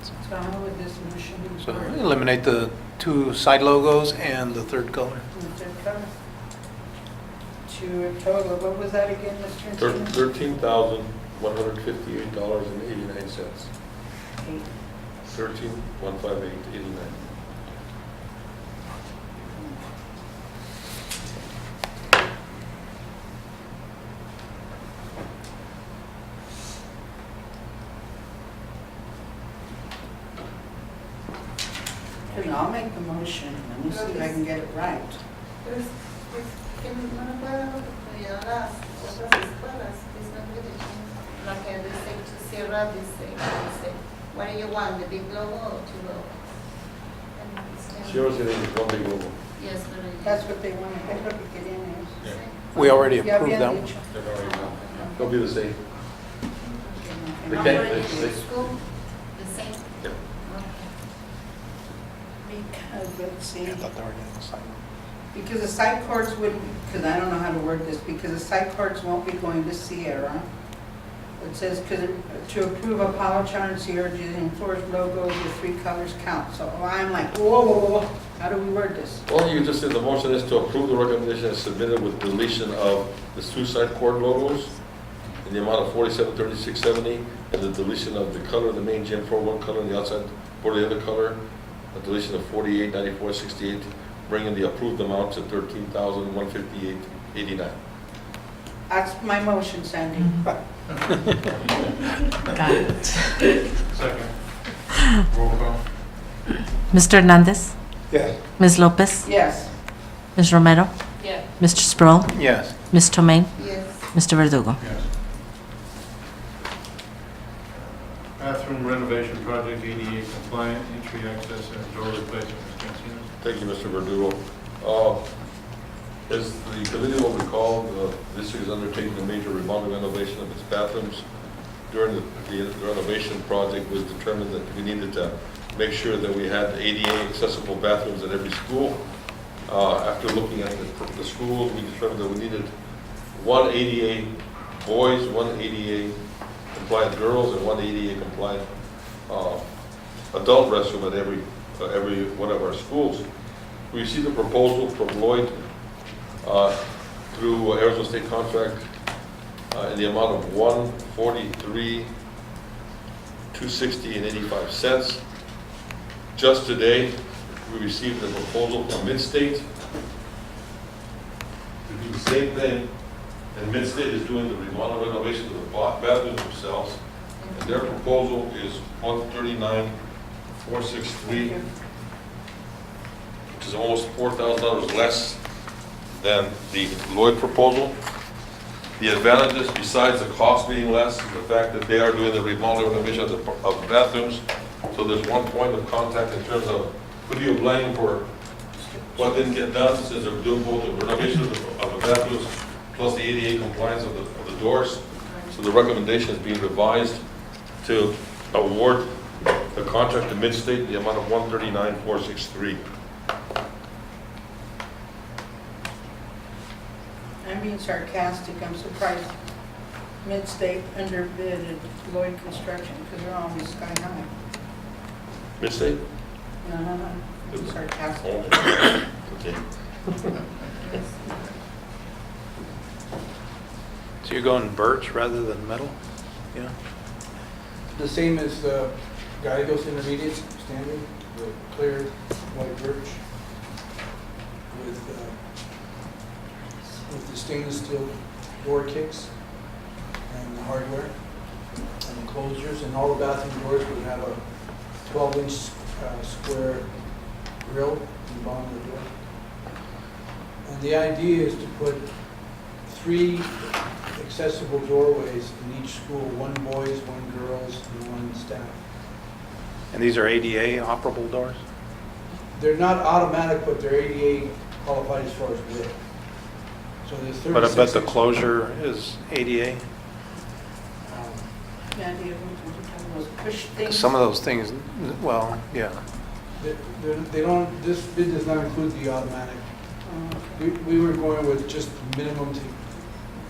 Speaker 7: So how would this motion be?
Speaker 6: So eliminate the 2 side logos and the third color.
Speaker 7: The third color? To a total, what was that again, Mr. Encino?
Speaker 5: $13,158.89. 13,158.89.
Speaker 7: And I'll make the motion. Let me see if I can get it right.
Speaker 9: Pues, que no me puedo estudiar las otras escuelas, it's not really like they say to Sierra, they say, what do you want, the big logo or 2 logo? And it's
Speaker 5: Sierra's getting one big logo.
Speaker 9: Yes, but
Speaker 7: That's what they wanted, es lo que querían ellos.
Speaker 6: We already
Speaker 7: Ya
Speaker 6: approved
Speaker 7: habían
Speaker 6: that.
Speaker 7: dicho.
Speaker 5: They'll be the same. They
Speaker 9: No,
Speaker 5: can't-
Speaker 9: but in
Speaker 5: they-
Speaker 9: the school, the same.
Speaker 5: Yeah.
Speaker 7: Because, let's see.
Speaker 6: I thought they were getting the side.
Speaker 7: Because the side courts would, because I don't know how to word this, because the side courts won't be going to Sierra. It says, to approve Apollo Charter and Sierra using floors logos with 3 colors count. So I'm like, whoa, how do we word this?
Speaker 5: Well, you just said the motion is to approve the recommendation as submitted with deletion of the 2 side court logos in the amount of $47.3670, and the deletion of the color of the main gym floor, one color, and the outside for the other color, a deletion of $48.94.68, bringing the approved amount to $13,158.89.
Speaker 7: That's my motion, Sandy.
Speaker 2: Got it.
Speaker 1: Second. Roll call.
Speaker 2: Mr. Hernandez,
Speaker 8: Yes.
Speaker 2: Ms. Lopez,
Speaker 7: Yes.
Speaker 2: Ms. Romero,
Speaker 10: Yeah.
Speaker 2: Mr. Sproul,
Speaker 6: Yes.
Speaker 2: Ms. Tomei,
Speaker 9: Yes.
Speaker 2: Mr. Verdugo.
Speaker 1: Yes. Bathroom renovation project, ADA compliant, entry access and door replacement. Mr. Encino.
Speaker 5: Thank you, Mr. Verdugo. As the committee will recall, the district is undertaking a major remodeling renovation of its bathrooms. During the renovation project, it was determined that we needed to make sure that we had ADA accessible bathrooms at every school. After looking at the schools, we determined that we needed 1 ADA boys, 1 ADA compliant girls, and 1 ADA compliant adult restroom at every one of our schools. We received a proposal from Lloyd through Arizona State contract in the amount of $143,260.85. Just today, we received a proposal from Midstate to do the same thing, and Midstate is doing the remodel renovation of the bathrooms themselves, and their proposal is $139,463. which is almost $4,000 less than the Lloyd proposal. The advantages, besides the cost being less, is the fact that they are doing the remodeling renovation of the bathrooms. So there's one point of contact in terms of who do you blame for what didn't get done, since they're doing both the renovation of the bathrooms plus the ADA compliance of the doors. So the recommendation is being revised to award the contract to Midstate, the amount of $139,463.
Speaker 7: I'm being sarcastic, I'm surprised Midstate underbid Lloyd Construction, because they're always sky high.
Speaker 5: Midstate?
Speaker 7: I'm sarcastic.
Speaker 5: Oh, okay.
Speaker 6: So you're going birch rather than metal? Yeah.
Speaker 3: The same as the Gallegos Intermediate standard, the clear white birch with the stainless steel door kicks and the hardware and enclosures, and all the bathroom doors would have a 12-inch square grill in the bottom of the door. And the idea is to put 3 accessible doorways in each school, 1 boys, 1 girls, and 1 staff.
Speaker 6: And these are ADA operable doors?
Speaker 3: They're not automatic, but they're ADA qualified as far as width. So there's 36.
Speaker 6: But I bet the closure is ADA?
Speaker 7: The idea of those push things.
Speaker 6: Some of those things, well, yeah.
Speaker 3: They don't, this bid does not include the automatic. We were going with just minimum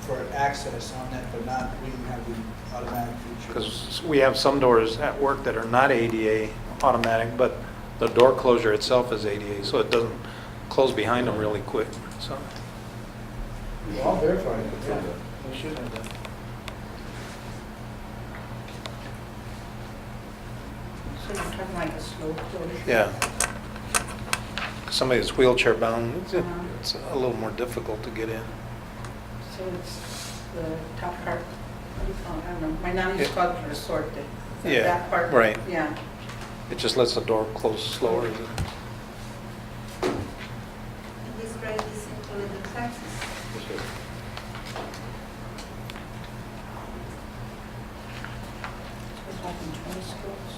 Speaker 3: for access on that, but not, we didn't have the automatic feature.
Speaker 6: Because we have some doors at work that are not ADA automatic, but the door closure itself is ADA, so it doesn't close behind them really quick, so.
Speaker 3: Well, I'll verify it, yeah. We should have that.
Speaker 7: So you're talking like a slope closure?
Speaker 6: Yeah. Somebody that's wheelchair bound,
Speaker 7: Uh-huh.
Speaker 6: it's a little more difficult to get in.
Speaker 7: So it's the top part, what do you call it? I don't know. My nanny used to call it resorte.
Speaker 6: Yeah,
Speaker 7: That part.
Speaker 6: right.
Speaker 7: Yeah.
Speaker 6: It just lets the door close slower.
Speaker 9: And this rate is including the taxes.
Speaker 7: It's like in 20 schools.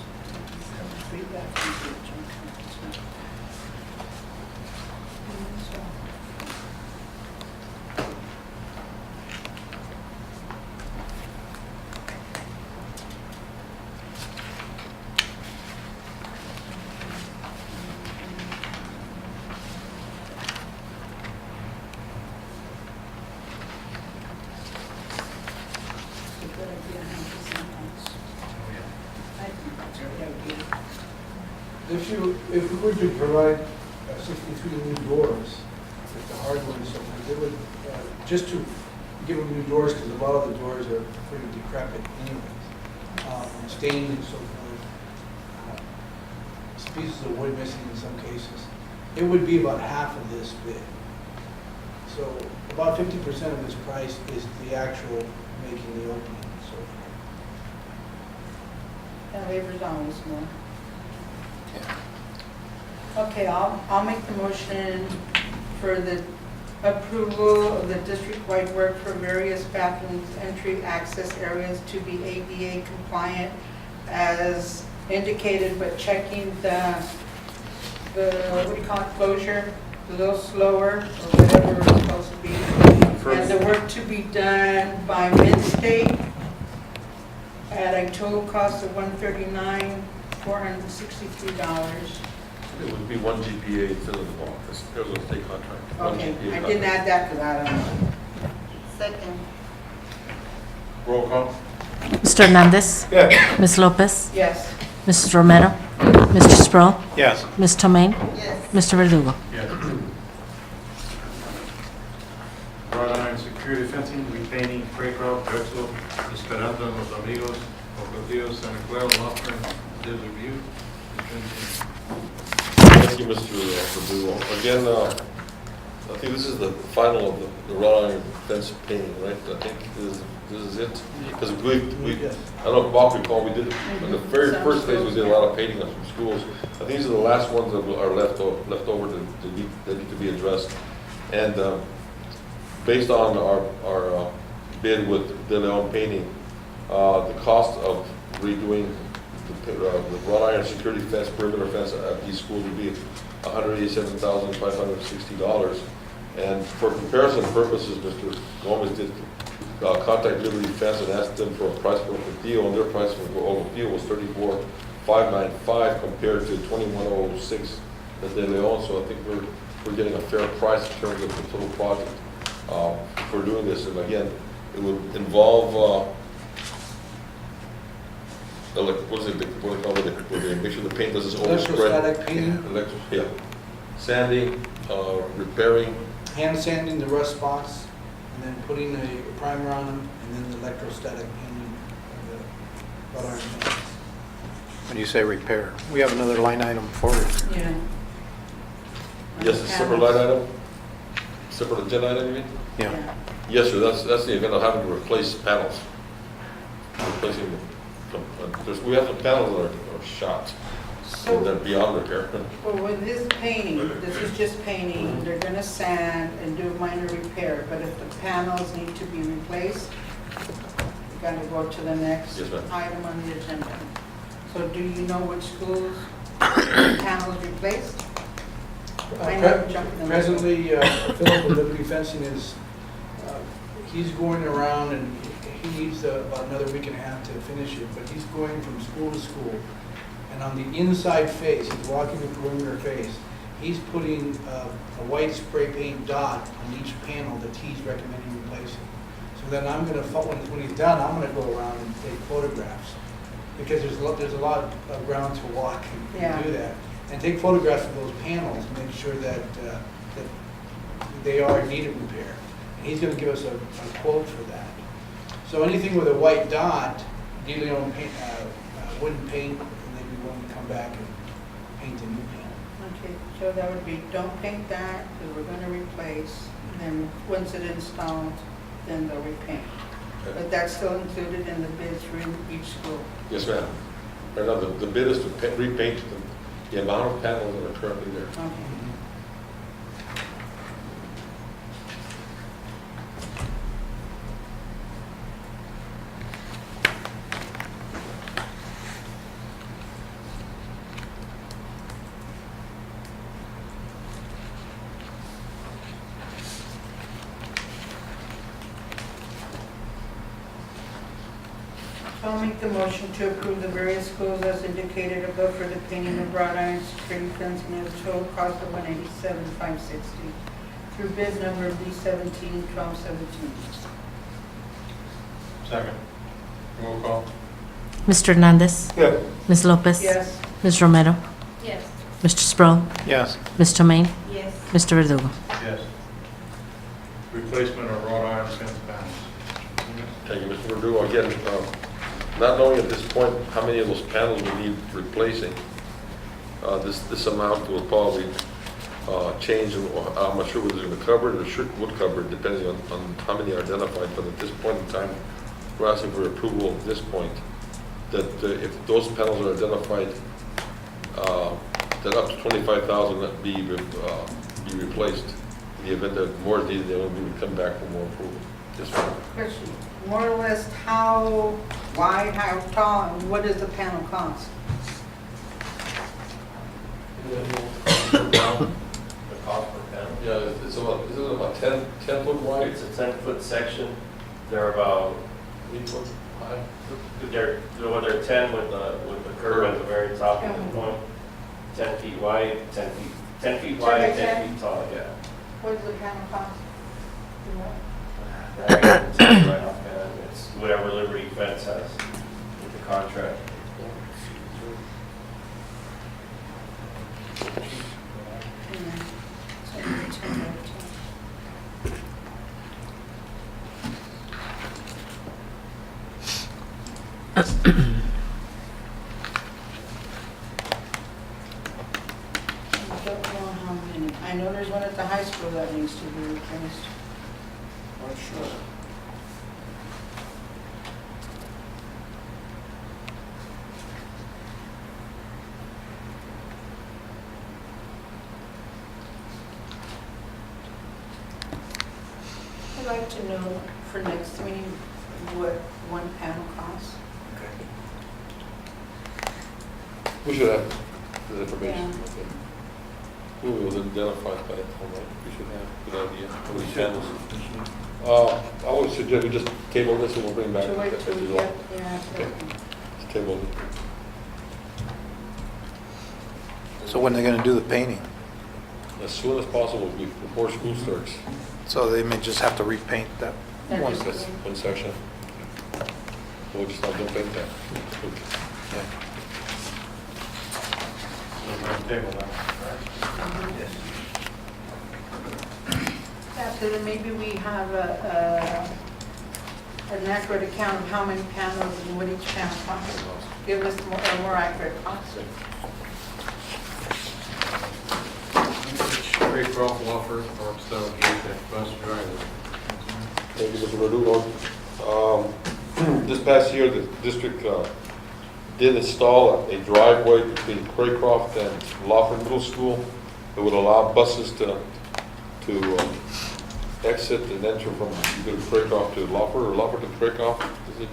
Speaker 7: 3 bathrooms each. It's not- So, it's a good idea, I think, sometimes. I think that's a good idea.
Speaker 3: If we were to provide 63 new doors with the hardware and so forth, it would, just to give them new doors, because a lot of the doors are pretty decrepit anyways, stained and so forth, pieces of wood missing in some cases, it would be about half of this bid. So about 50% of this price is the actual making the opening and so forth.
Speaker 7: And labor's always more. Okay, I'll make the motion for the approval of the district-wide work for various bathrooms, entry access areas to be ADA compliant as indicated, but checking the, what do you call it, closure, a little slower, or whatever it's supposed to be. And the work to be done by Midstate at a total cost of $139,463.
Speaker 5: It would be 1 GPA instead of the ball. There's a state contract. One
Speaker 7: Okay,
Speaker 5: GPA
Speaker 7: I
Speaker 5: contract.
Speaker 7: didn't add that because I don't know.
Speaker 9: Second.
Speaker 5: Roll call.
Speaker 2: Mr. Hernandez. Ms. Lopez.
Speaker 7: Yes.
Speaker 2: Mrs. Romero. Mr. Sproul.
Speaker 6: Yes.
Speaker 2: Ms. Tomei.
Speaker 9: Yes.
Speaker 2: Mr. Verdugo.
Speaker 11: Wrought iron security fencing, repainting, Craycroft, Drexel, Esperanza, Los Amigos, Ocasio, Santa Clara, Lofgren, Desert View.
Speaker 5: Thank you, Mr. Verdugo. Again, I think this is the final of the wrought iron fence painting, right? I think this is it. Because
Speaker 3: Yes.
Speaker 5: I don't know if Bob recall, we did, in the very first phase, we did a lot of painting of some schools. I think these are the last ones that are left over that need to be addressed. And based on our bid with De Leon Painting, the cost of redoing the wrought iron security fence, perimeter fence at these schools would be $187,560. And for comparison purposes, Mr. Gomez did contact Liberty Fence and asked them for a price for the deal, and their price for the deal was $34,595 compared to $21,006 at De Leon. So I think we're getting a fair price in terms of the total project for doing this. And again, it would involve what is it? What do they call it? Where they make sure the paint doesn't overspread.
Speaker 3: Electrostatic painting,
Speaker 5: Yeah. Sanding, repairing.
Speaker 3: hand sanding the rust spots, and then putting a primer on them, and then the electrostatic painting of the wrought iron fence.
Speaker 6: When you say repair, we have another line item for it.
Speaker 7: Yeah.
Speaker 5: Yes, a separate line item? Separate agenda item, you mean?
Speaker 6: Yeah.
Speaker 5: Yes, sir, that's the event of having to replace panels. Replacing them. We have some panels that are shot, so they're beyond repair.
Speaker 7: Well, with this painting, this is just painting, they're gonna sand and do minor repair, but if the panels need to be replaced, you gotta go to the next
Speaker 5: Yes, ma'am.
Speaker 7: item on the agenda. So do you know which schools panels replaced? I know I'm jumping the
Speaker 3: Presently, Philip with Liberty Fencing is, he's going around and he needs about another week and a half to finish it, but he's going from school to school. And on the inside face, he's walking the perimeter face, he's putting a white spray paint dot on each panel that he's recommending replacing. So then I'm gonna, when he's done, I'm gonna go around and take photographs. Because there's a lot of ground to walk and do that. And take photographs of those panels, make sure that they are in need of repair. And he's gonna give us a quote for that. So anything with a white dot, De Leon paint, wouldn't paint, and they'd be willing to come back and paint a new panel.
Speaker 7: Okay, so that would be, don't paint that, because we're gonna replace, and then once it's installed, then they'll repaint. But that's still included in the bids for each school.
Speaker 5: Yes, ma'am. Right now, the bid is to repaint the amount of panels that are currently there.
Speaker 7: Okay. I'll make the motion to approve the various schools as indicated above for the painting of wrought iron security fencing at a total cost of $187,560 through bid number B17-1217.
Speaker 11: Second. Roll call.
Speaker 2: Mr. Hernandez.
Speaker 8: Yeah.
Speaker 2: Ms. Lopez.
Speaker 7: Yes.
Speaker 2: Ms. Romero.
Speaker 10: Yes.
Speaker 2: Mr. Sproul.
Speaker 6: Yes.
Speaker 2: Ms. Tomei.
Speaker 7: Yes.
Speaker 2: Mr. Verdugo.
Speaker 11: Yes. Replacement of wrought iron fence panels.
Speaker 5: Thank you, Mr. Verdugo. Again, not knowing at this point how many of those panels we need replacing, this amount will probably change, and I'm not sure whether it's going to cover it or would cover it, depending on how many are identified. But at this point in time, we're asking for approval at this point that if those panels are identified, that up to 25,000 that be replaced. In the event that more is needed, then we would come back for more approval. Yes, ma'am.
Speaker 7: Question, more or less how wide, how tall, and what does the panel cost?
Speaker 4: The cost per panel.
Speaker 5: Yeah, it's about, is it about 10 foot wide?
Speaker 4: It's a 10-foot section. They're about,
Speaker 5: 8 foot high?
Speaker 4: they're 10 with the curve at the very top of the point. 10 feet wide, 10 feet wide, 10 feet tall, yeah.
Speaker 7: What does the panel cost? You know?
Speaker 4: I can tell you right offhand, it's whatever Liberty Fence has with the contract.
Speaker 7: I know there's one at the high school that needs needs to be replaced. For sure. I'd like to know for next meeting what one panel costs.
Speaker 5: We should have the information.
Speaker 7: Yeah.
Speaker 5: Okay. We will identify by that time, right? We should have a good idea how many panels. I would suggest we just table this and we'll bring back.
Speaker 7: To wait till we get, yeah.
Speaker 5: Okay. Let's table it.
Speaker 6: So when are they gonna do the painting?
Speaker 5: As soon as possible, before school starts.
Speaker 6: So they may just have to repaint that
Speaker 7: Yeah,
Speaker 6: one.
Speaker 7: just-
Speaker 5: That's one section. We'll just not don't paint that.
Speaker 6: Yeah.
Speaker 11: We're going to table that, right?
Speaker 3: Yes.
Speaker 7: Yeah, so then maybe we have an accurate account of how many panels and what each panel costs. Give us a more accurate cost.
Speaker 11: Craycroft, Wofford, Parkstyle, Gate, and Bus Driver.
Speaker 5: Thank you, Mr. Verdugo. This past year, the district did install a driveway between Craycroft and Lawford Middle School that would allow buses to exit and enter from either Craycroft to Lawford or Lawford to Craycroft. Is it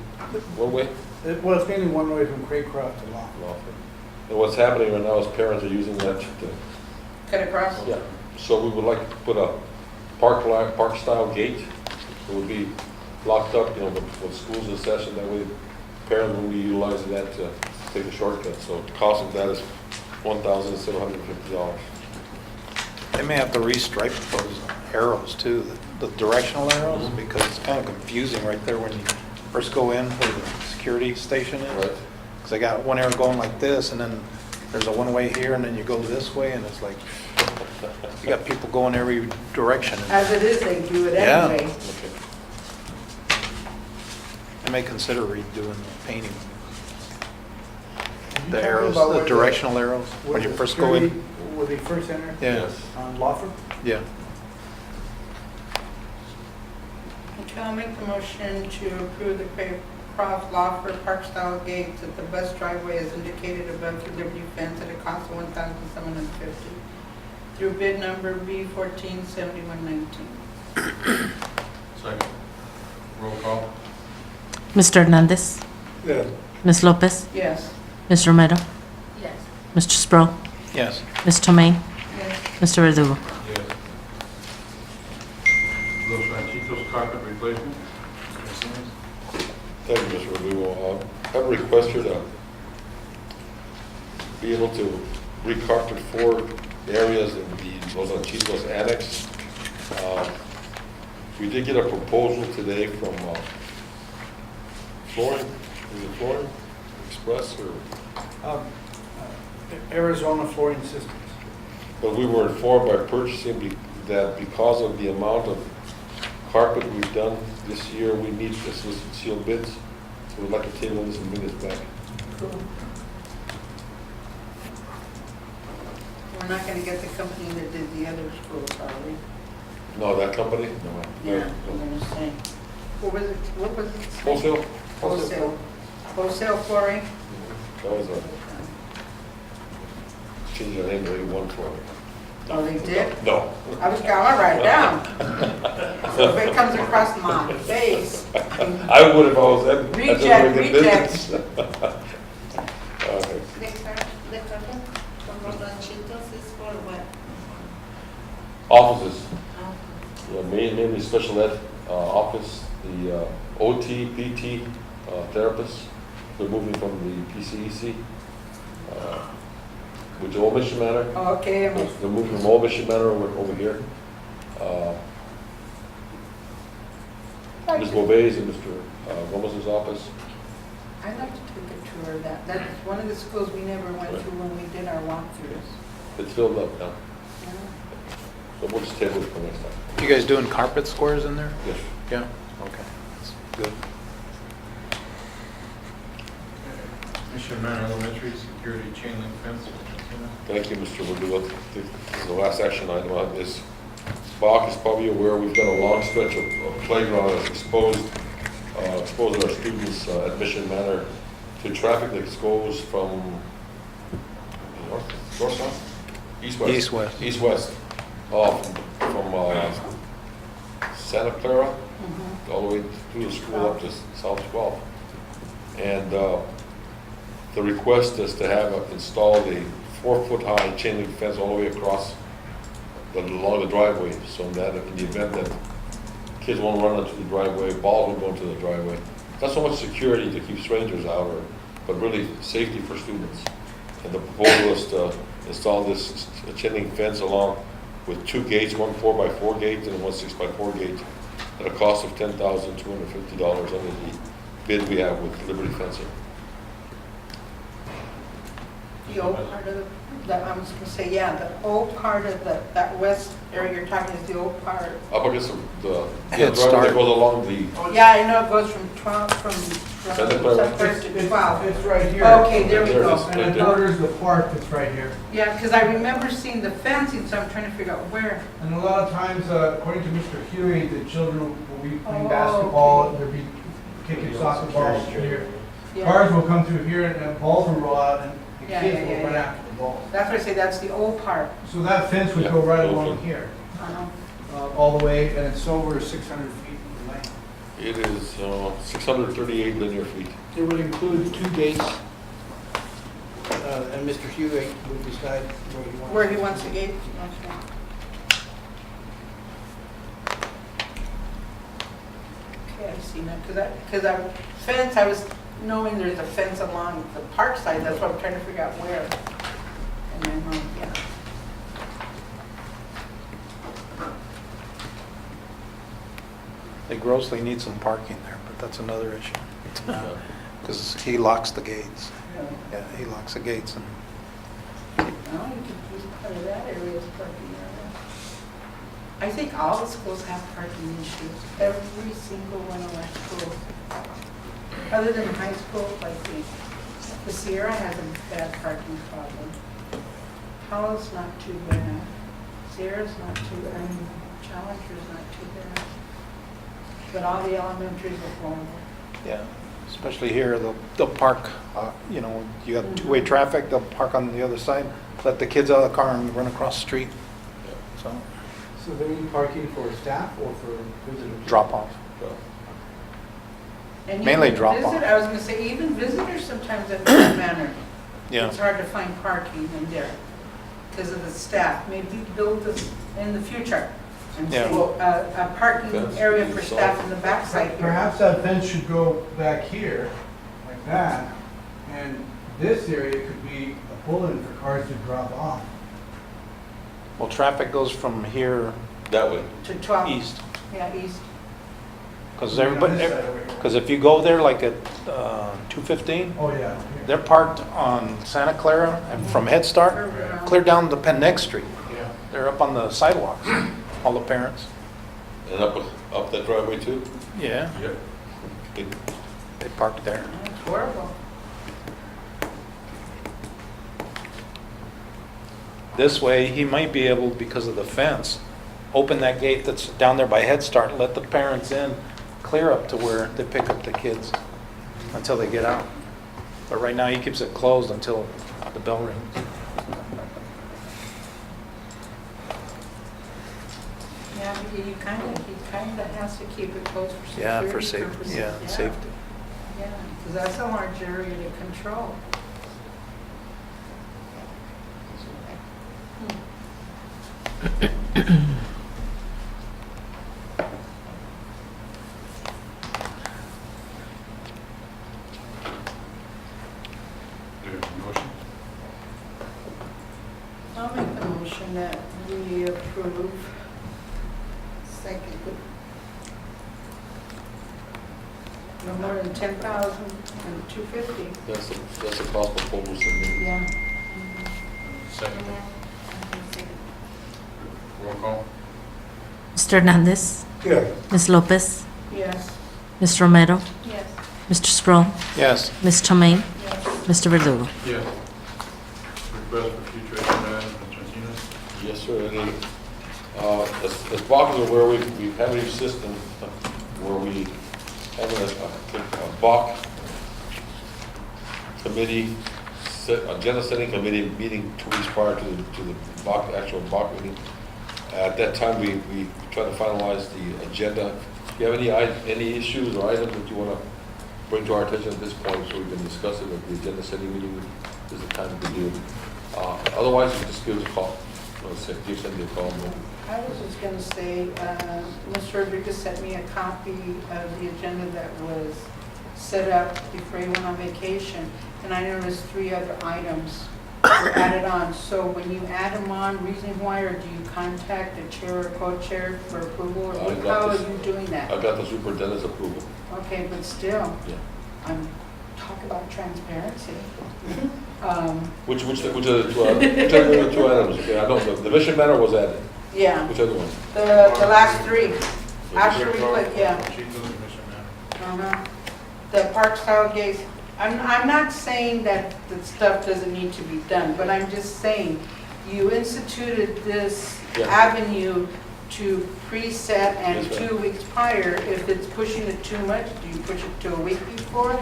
Speaker 5: one way?
Speaker 3: Well, it's mainly one way from Craycroft to Lawford.
Speaker 5: Lawford. And what's happening right now is parents are using that to,
Speaker 7: Cut across?
Speaker 5: yeah. So we would like to put a park style gate. It would be locked up, you know, when school's in session. That way, parents will be utilizing that to take a shortcut. So the cost of that is $1,750.
Speaker 6: They may have to restripe those arrows too, the directional arrows, because it's kind of confusing right there when you first go in where the security station is.
Speaker 5: Right.
Speaker 6: Because they got one arrow going like this, and then there's a one-way here, and then you go this way, and it's like, you got people going every direction.
Speaker 7: As it is, they do it
Speaker 6: Yeah.
Speaker 7: anyway.
Speaker 5: Okay.
Speaker 6: They may consider redoing the painting.
Speaker 3: Did you
Speaker 6: The
Speaker 3: tell me
Speaker 6: arrows,
Speaker 3: about
Speaker 6: the
Speaker 3: where
Speaker 6: directional arrows,
Speaker 3: where
Speaker 6: when you
Speaker 3: the
Speaker 6: first go in.
Speaker 3: security- Where they first enter?
Speaker 6: Yeah,
Speaker 3: On Lawford?
Speaker 6: yeah.
Speaker 7: Okay, I'll make the motion to approve the Craycroft Lawford Park style gates at the bus driveway as indicated above the Liberty fence at a cost of $1,750 through bid number B147119.
Speaker 11: Second. Roll call.
Speaker 2: Mr. Hernandez.
Speaker 8: Yes.
Speaker 2: Ms. Lopez.
Speaker 7: Yes.
Speaker 2: Ms. Romero.
Speaker 10: Yes.
Speaker 2: Mr. Sproul.
Speaker 6: Yes.
Speaker 2: Ms. Tomei.
Speaker 7: Yes.
Speaker 2: Mr. Verdugo.
Speaker 11: Yes. Los Ranchitos carpet replacement. Mr. Sims?
Speaker 5: Thank you, Mr. Verdugo. I have a request here to be able to recarpet 4 areas in the Los Anchitos Annex. We did get a proposal today from Flooring, is it Flooring Express or?
Speaker 3: Arizona Flooring Systems.
Speaker 5: But we were informed by purchasing that because of the amount of carpet we've done this year, we need to solicit sealed bids. So we'd like to table this and bring this back.
Speaker 7: Cool. We're not going to get the company that did the other schools, are we?
Speaker 5: No, that company? No.
Speaker 7: Yeah, I'm going to say. What was it?
Speaker 5: Wholesale?
Speaker 7: Wholesale flooring?
Speaker 5: That was a, change the name to 81 for
Speaker 7: Oh, they did?
Speaker 5: No.
Speaker 7: I was going to write it down. So if it comes across my face,
Speaker 5: I would if I was at.
Speaker 7: Reject.
Speaker 5: Okay.
Speaker 9: The carpet from Los Ranchitos is for what?
Speaker 5: Offices,
Speaker 9: Oh.
Speaker 5: yeah, mainly special ed office, the OT, PT therapists. They're moving from the PCEC, which is Old Mission Manor.
Speaker 7: oh, okay, I'm
Speaker 5: They're moving from Old Mission Manor over here. Ms. Bovee in Mr. Gomez's office.
Speaker 7: I'd like to take a tour of that. That's one of the schools we never went to when we did our walkthroughs.
Speaker 5: It's filled up now,
Speaker 7: Yeah.
Speaker 5: so we'll just table it for next time.
Speaker 6: You guys doing carpet squares in there?
Speaker 5: Yes.
Speaker 6: Yeah, okay, that's good.
Speaker 11: Mission Manor Elementary security chain link fence. Mr. Sims?
Speaker 5: Thank you, Mr. Verdugo. This is the last action item on this. Bach is probably aware, we've got a long stretch of playground that's exposing our students' admission manner to traffic that goes from north, south? East-west.
Speaker 6: East-west.
Speaker 5: East-west, from Santa Clara, all the way through the school up to South 12th. And the request is to have installed a 4-foot-high chain link fence all the way across along the driveway, so that in the event that kids won't run into the driveway, balls won't go into the driveway. Not so much security to keep strangers out, but really safety for students. And the proposal is to install this chain link fence along with 2 gates, one 4x4 gate and one 6x4 gate, at a cost of $10,250 under the bid we have with Liberty Fencing.
Speaker 7: The old part of I was gonna say, yeah, the old part of that west area you're talking is the old part.
Speaker 5: Up against the
Speaker 6: Head
Speaker 5: driveway
Speaker 6: Start.
Speaker 5: that goes along the,
Speaker 7: Yeah, I know it goes from 12, from
Speaker 5: Santa Clara.
Speaker 7: First to 12.
Speaker 3: It's right here.
Speaker 7: Okay, there we
Speaker 5: There it
Speaker 7: go.
Speaker 5: is.
Speaker 3: And it borders the park that's right here.
Speaker 7: Yeah, because I remember seeing the fencing, so I'm trying to figure out where.
Speaker 3: And a lot of times, according to Mr. Huey, the children will be playing
Speaker 7: Oh,
Speaker 3: basketball, they'll be kicking soccer balls here.
Speaker 7: Yeah.
Speaker 3: Cars will come through here and balls will roll out and the
Speaker 7: Yeah,
Speaker 3: kids
Speaker 7: yeah,
Speaker 3: will
Speaker 7: yeah,
Speaker 3: run
Speaker 7: yeah.
Speaker 3: after the balls.
Speaker 7: That's why I say that's the old part.
Speaker 3: So that fence would
Speaker 5: Yeah,
Speaker 3: go right
Speaker 5: okay.
Speaker 3: along here,
Speaker 7: Uh-huh.
Speaker 3: all the way, and it's over 600 feet in length.
Speaker 5: it is 638 linear feet.
Speaker 3: It would include 2 gates, and Mr. Huey would decide where he wants.
Speaker 7: Where he wants the gate. Okay. Okay, I see now, because I fence, I was knowing there's a fence along the park side, that's why I'm trying to figure out where. And then, yeah.
Speaker 6: They grossly need some parking there, but that's another issue. Because he locks the gates. Yeah, he locks the gates and
Speaker 7: No, you could use part of that area as parking area. I think all the schools have parking issues, every single one of our schools. Other than high school, like the Sierra has a bad parking problem. Powell's not too bad. Sierra's not too, Challenger's not too bad. But all the elementaries are horrible.
Speaker 6: yeah, especially here, they'll park, you got two-way traffic, they'll park on the other side, let the kids out of the car and run across the street. So,
Speaker 3: So they need parking for staff or for visitors?
Speaker 6: drop off.
Speaker 7: And
Speaker 6: Mainly
Speaker 7: even
Speaker 6: drop off.
Speaker 7: I was gonna say, even visitors sometimes at that manner.
Speaker 6: Yeah.
Speaker 7: It's hard to find parking in there because of the staff. Maybe build this in the future and
Speaker 6: Yeah.
Speaker 7: say, a parking
Speaker 5: Fence.
Speaker 7: area for staff in the backside here.
Speaker 3: Perhaps that fence should go back here, like that, and this area could be a pull-in for cars to drop off.
Speaker 6: Well, traffic goes from here
Speaker 5: That way.
Speaker 7: To 12.
Speaker 6: east,
Speaker 7: Yeah, east.
Speaker 6: because
Speaker 3: On
Speaker 6: everybody,
Speaker 3: this side over here.
Speaker 6: because if you go there like at 2:15,
Speaker 3: Oh, yeah.
Speaker 6: they're parked on Santa Clara and from Head Start,
Speaker 7: Curve around.
Speaker 6: clear down to Penn Next Street.
Speaker 3: Yeah.
Speaker 6: They're up on the sidewalks, all the parents.
Speaker 5: And up that driveway too?
Speaker 6: Yeah.
Speaker 5: Yep.
Speaker 6: They park there.
Speaker 7: It's horrible.
Speaker 6: This way, he might be able, because of the fence, open that gate that's down there by Head Start, let the parents in, clear up to where they pick up the kids until they get out. But right now, he keeps it closed until the bell rings.
Speaker 7: Yeah, but he kind of has to keep it closed for security
Speaker 6: Yeah,
Speaker 7: purposes.
Speaker 6: for safety, yeah, safety.
Speaker 7: Yeah, because that's a large area to control.
Speaker 11: Do you have a motion?
Speaker 7: I'll make the motion that we approve.
Speaker 9: Second.
Speaker 7: No more than 10,000 and 250.
Speaker 5: That's a cost proposal submitted.
Speaker 7: Yeah.
Speaker 11: Second. Roll call.
Speaker 2: Mr. Hernandez,
Speaker 8: Yes.
Speaker 2: Ms. Lopez,
Speaker 7: Yes.
Speaker 2: Ms. Romero,
Speaker 9: Yes.
Speaker 2: Mr. Sproul,
Speaker 6: Yes,
Speaker 2: Ms. Tomei,
Speaker 7: Yes.
Speaker 2: Mr. Verdugo.
Speaker 11: Yes. Request for future agenda items, Mr. Encinas.
Speaker 5: Yes, sir. As Bach is aware, we have a new system where we have a Bach committee, agenda setting committee meeting 2 weeks prior to the Bach, actual Bach meeting. At that time, we try to finalize the agenda. Do you have any issues or items that you want to bring to our attention at this point so we can discuss it at the agenda setting meeting? Is the time to do. Otherwise, you just give us a call. Give Cindy a call.
Speaker 7: I was just going to say, Mr. Rodriguez sent me a copy of the agenda that was set up before he went on vacation, and I noticed 3 other items were added on. So when you add them on, reason why, or do you contact the chair or co-chair for approval? Or how are you doing that?
Speaker 5: I got the superintendent's approval.
Speaker 7: Okay, but still,
Speaker 5: Yeah.
Speaker 7: talk about transparency.
Speaker 5: Which are the 2 items? Okay, I know the mission matter was added.
Speaker 7: Yeah,
Speaker 5: Which other ones?
Speaker 7: the last 3. After we put, yeah.
Speaker 11: Chief of the mission man.
Speaker 7: Uh-huh. The park style gates, I'm not saying that the stuff doesn't need to be done, but I'm just saying, you instituted this
Speaker 5: Yeah.
Speaker 7: avenue to preset and
Speaker 5: Yes, ma'am.
Speaker 7: 2 weeks prior. If it's pushing it too much, do you push it to a week before?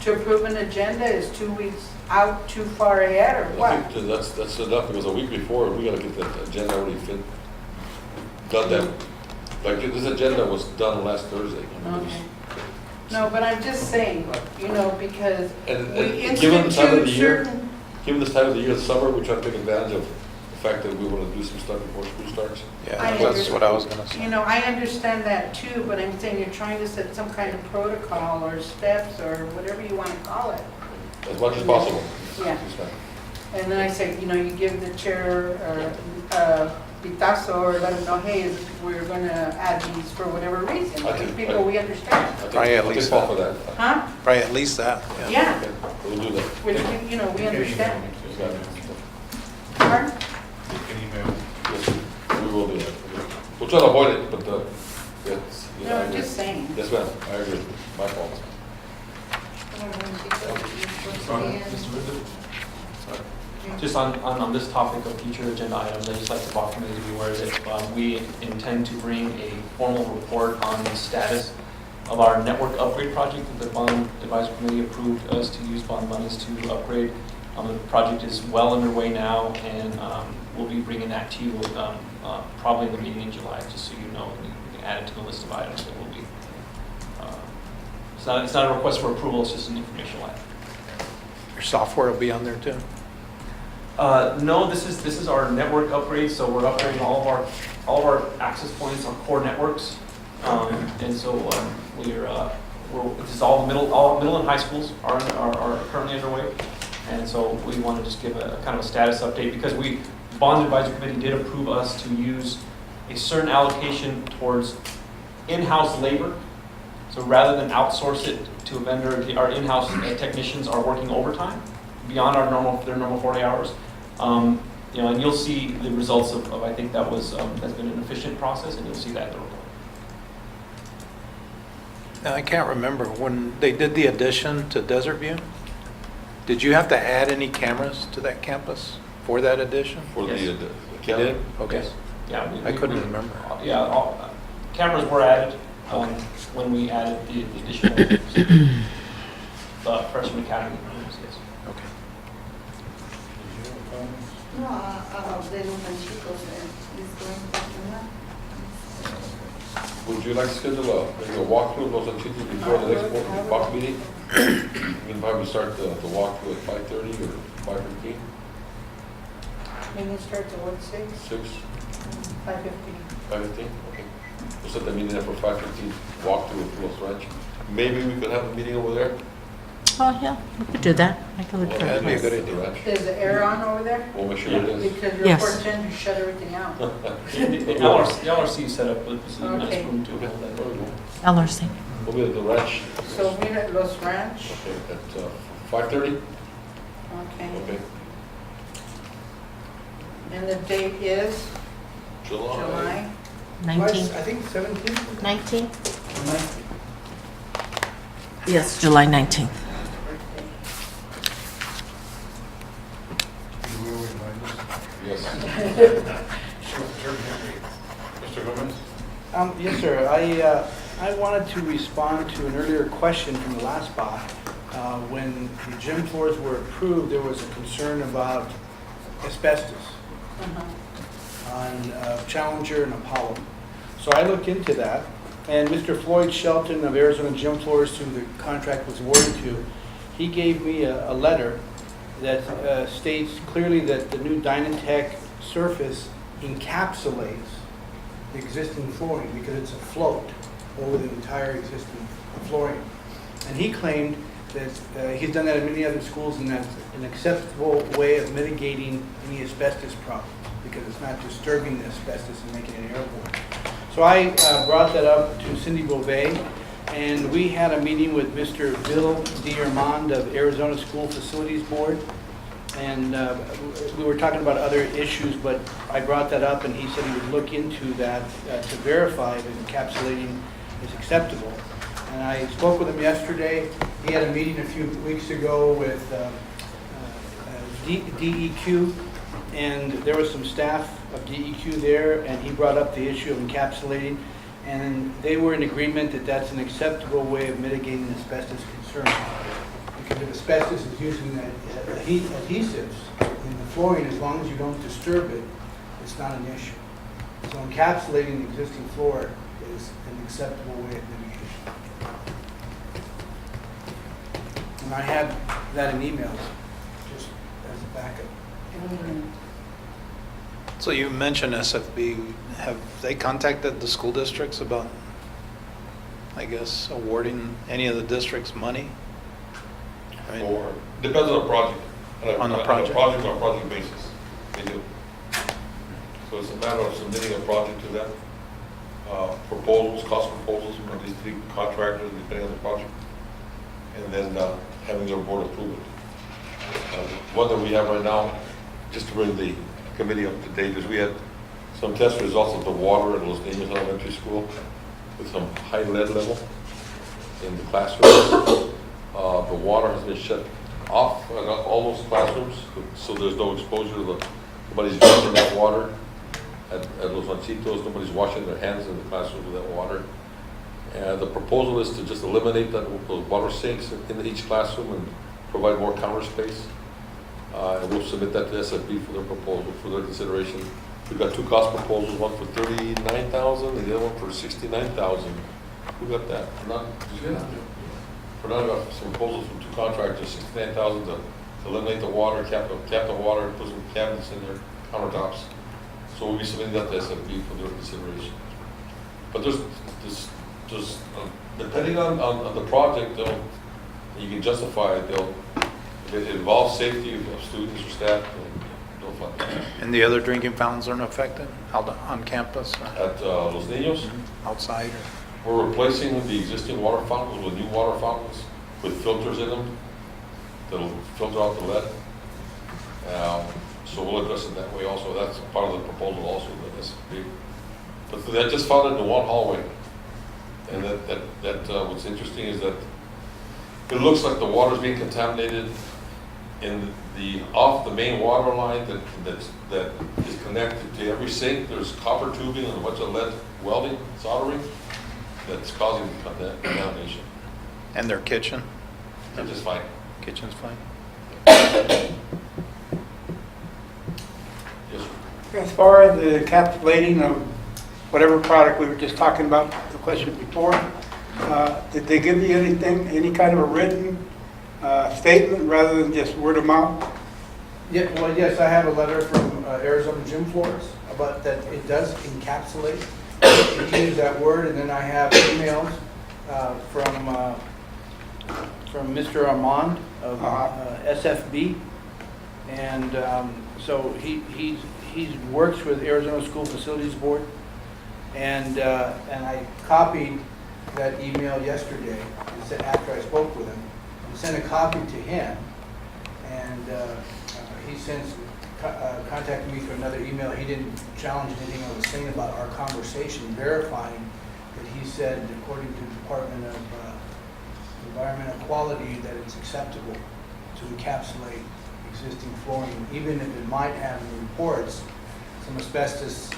Speaker 7: To approve an agenda is 2 weeks out too far ahead, or
Speaker 5: I
Speaker 7: what?
Speaker 5: think that's enough, because a week before, we gotta get the agenda already done then. Like, this agenda was done last Thursday. I mean, it was-
Speaker 7: Okay. No, but I'm just saying, because
Speaker 5: And
Speaker 7: we
Speaker 5: given the time of the
Speaker 7: institute
Speaker 5: year,
Speaker 7: certain,
Speaker 5: given this time of the year, the summer, we try to take advantage of the fact that we want to do some stuff before school starts.
Speaker 6: Yeah, that's what I was gonna say.
Speaker 7: I understand that too, but I'm saying you're trying to set some kind of protocol or steps or whatever you want to call it.
Speaker 5: As much as possible.
Speaker 7: Yeah.
Speaker 5: Yes, ma'am.
Speaker 7: And then I say, you give the chair pitazo or let them know, hey, we're going to add these for whatever reason.
Speaker 5: I think-
Speaker 7: People, we understand.
Speaker 6: Right, at
Speaker 5: I'll
Speaker 6: least
Speaker 5: take call for that.
Speaker 7: Huh?
Speaker 6: Right, at least that, yeah.
Speaker 7: Yeah,
Speaker 5: Okay, we'll do that.
Speaker 7: we understand.
Speaker 5: Yes, ma'am.
Speaker 7: Pardon?
Speaker 11: You can email.
Speaker 5: Yes, we will do that. We'll try to avoid it, but, yes. yeah, I
Speaker 7: No, I'm
Speaker 5: agree.
Speaker 7: just saying.
Speaker 5: Yes, ma'am, I agree. My fault.
Speaker 4: Just on this topic of future agenda items, I'd just like the Bach committee to be aware that we intend to bring a formal report on the status of our network upgrade project that the bond advisory committee approved us to use bond monies to upgrade. The project is well underway now, and we'll be bringing that to you probably in the meeting in July, just so you know, and you can add it to the list of items that will be. It's not a request for approval, it's just an informational item.
Speaker 6: Your software will be on there too?
Speaker 4: No, this is our network upgrade, so we're upgrading all of our access points on core networks. And so this is all middle and high schools are currently underway. And so we want to just give a kind of a status update, because Bond Advisory Committee did approve us to use a certain allocation towards in-house labor. So rather than outsource it to a vendor, our in-house technicians are working overtime beyond their normal 40 hours. And you'll see the results of I think that's been an efficient process, and you'll see that in the report.
Speaker 6: Now, I can't remember, when they did the addition to Desert View, did you have to add any cameras to that campus for that addition?
Speaker 5: For
Speaker 4: Yes.
Speaker 5: the
Speaker 6: You
Speaker 5: county?
Speaker 6: did? Okay.
Speaker 4: Yes. Yeah,
Speaker 6: I couldn't remember.
Speaker 4: Yeah, cameras were added when we added the additional freshman academy rooms, yes.
Speaker 6: Okay.
Speaker 9: No, about the Lujan Chicos is going to happen.
Speaker 5: Would you like to schedule maybe a walkthrough of those activities before the next Bach meeting? We can probably start the walkthrough at 5:30 or 5:15,
Speaker 7: Meeting starts at what, 6?
Speaker 5: 6,
Speaker 7: 5:15.
Speaker 5: 5:15, okay. We'll set the meeting up for 5:15, walkthrough of Los Ranch. Maybe we could have a meeting over there?
Speaker 2: Oh, yeah, we could do that. I could look
Speaker 5: Well,
Speaker 2: for
Speaker 6: that'd be a
Speaker 2: it.
Speaker 6: good
Speaker 5: the
Speaker 6: idea.
Speaker 5: ranch.
Speaker 7: Is the air on over there?
Speaker 5: We'll make sure it is.
Speaker 7: Because
Speaker 2: Yes.
Speaker 7: report tend to shut everything out.
Speaker 4: The LRC is set up with this nice
Speaker 7: Okay.
Speaker 4: room to
Speaker 5: Okay,
Speaker 4: hold that.
Speaker 5: there we go.
Speaker 2: LRC.
Speaker 5: We'll be at the ranch.
Speaker 7: So meet at Los Ranch,
Speaker 5: Okay, at 5:30?
Speaker 7: okay.
Speaker 5: Okay.
Speaker 7: And the date is
Speaker 5: July.
Speaker 7: July?
Speaker 2: 19th.
Speaker 3: I think 17th.
Speaker 2: 19th? Yes, July 19th.
Speaker 5: Yes.
Speaker 3: Yes, sir. I wanted to respond to an earlier question from the last spot. When the gym floors were approved, there was a concern about asbestos on Challenger and Apollo. So I looked into that, and Mr. Floyd Shelton of Arizona Gym Floors, who the contract was awarded to, he gave me a letter that states clearly that the new Dynatech surface encapsulates the existing flooring because it's a float over the entire existing flooring. And he claimed that he's done that in many other schools, and that's an acceptable way of mitigating any asbestos problems because it's not disturbing the asbestos and making it airborne. So I brought that up to Cindy Beauvais, and we had a meeting with Mr. Bill D'Armond of Arizona School Facilities Board, and we were talking about other issues, but I brought that up, and he said he would look into that to verify that encapsulating is acceptable. And I spoke with him yesterday. He had a meeting a few weeks ago with DEQ, and there was some staff of DEQ there, and he brought up the issue of encapsulating, and they were in agreement that that's an acceptable way of mitigating asbestos concerns. Because if asbestos is using adhesives in the flooring, as long as you don't disturb it, it's not an issue. So encapsulating the existing floor is an acceptable way of mitigation. And I have that in emails, just as a backup.
Speaker 6: So you mentioned SFB. Have they contacted the school districts about, I guess, awarding any of the districts money? I mean,
Speaker 5: Or, depends on the project.
Speaker 6: On the project.
Speaker 5: On a project basis, they do. So it's a matter of submitting a project to them, proposals, cost proposals from these three contractors, depending on the project, and then having their board approve it. One that we have right now, just to bring the committee up to date, is we had some test results of the water at Los Niños Elementary School with some high lead level in the classrooms. The water has been shut off in all those classrooms, so there's no exposure to nobody's drinking that water at Los Ranchitos, nobody's washing their hands in the classroom with that water. And the proposal is to just eliminate those water sinks in each classroom and provide more counter space. And we'll submit that to SFB for their proposal, for their consideration. We've got two cost proposals, one for $39,000 and the other one for $69,000. Who got that? Not, for none of some proposals from two contractors, $69,000 to eliminate the water, cap the water, put some cabinets in their countertops. So we'll be submitting that to SFB for their consideration. But there's depending on the project, you can justify it. If it involves safety of students or staff, they'll fund it.
Speaker 6: and the other drinking fountains aren't affected out on campus?
Speaker 5: At Los Niños,
Speaker 6: Outside?
Speaker 5: we're replacing the existing water fountains with new water fountains with filters in them that'll filter out the lead. So we'll address it that way also. That's part of the proposal also. But that just found it in one hallway. And what's interesting is that it looks like the water's being contaminated in off the main water line that is connected to every sink. There's copper tubing and a bunch of lead welding, soldering that's causing the contamination.
Speaker 6: And their kitchen?
Speaker 5: They're just fine.
Speaker 6: Kitchen's fine?
Speaker 5: Yes, sir.
Speaker 8: As far as the encapsulating of whatever product we were just talking about, the question before, did they give you anything, any kind of a written statement rather than just word of mouth?
Speaker 3: Yeah, well, yes, I have a letter from Arizona Gym Floors about that it does encapsulate. You use that word, and then I have emails from Mr. Armand of SFB, and so he works with Arizona School Facilities Board, and I copied that email yesterday after I spoke with him, and sent a copy to him, and he since contacted me through another email. He didn't challenge anything I was saying about our conversation, verifying that he said, according to the Department of Environmental Quality, that it's acceptable to encapsulate existing flooring, even if it might have in the reports some asbestos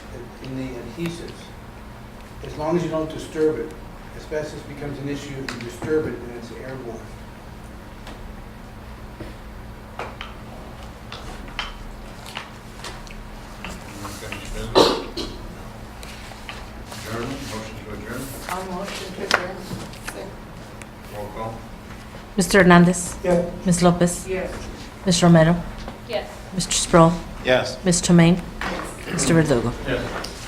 Speaker 3: in the adhesives. as long as you don't disturb it. Asbestos becomes an issue if you disturb it, then it's airborne.
Speaker 11: Unfinished business? Adjourn, motion to adjourn,
Speaker 7: I'll motion to adjourn.
Speaker 11: roll call.
Speaker 2: Mr. Hernandez.
Speaker 8: Yeah.
Speaker 2: Ms. Lopez.
Speaker 7: Yes.
Speaker 2: Ms. Romero.
Speaker 10: Yes.
Speaker 2: Mr. Sproul.
Speaker 6: Yes.
Speaker 2: Ms. Tomane. Mr. Verdugo.
Speaker 11: Yes.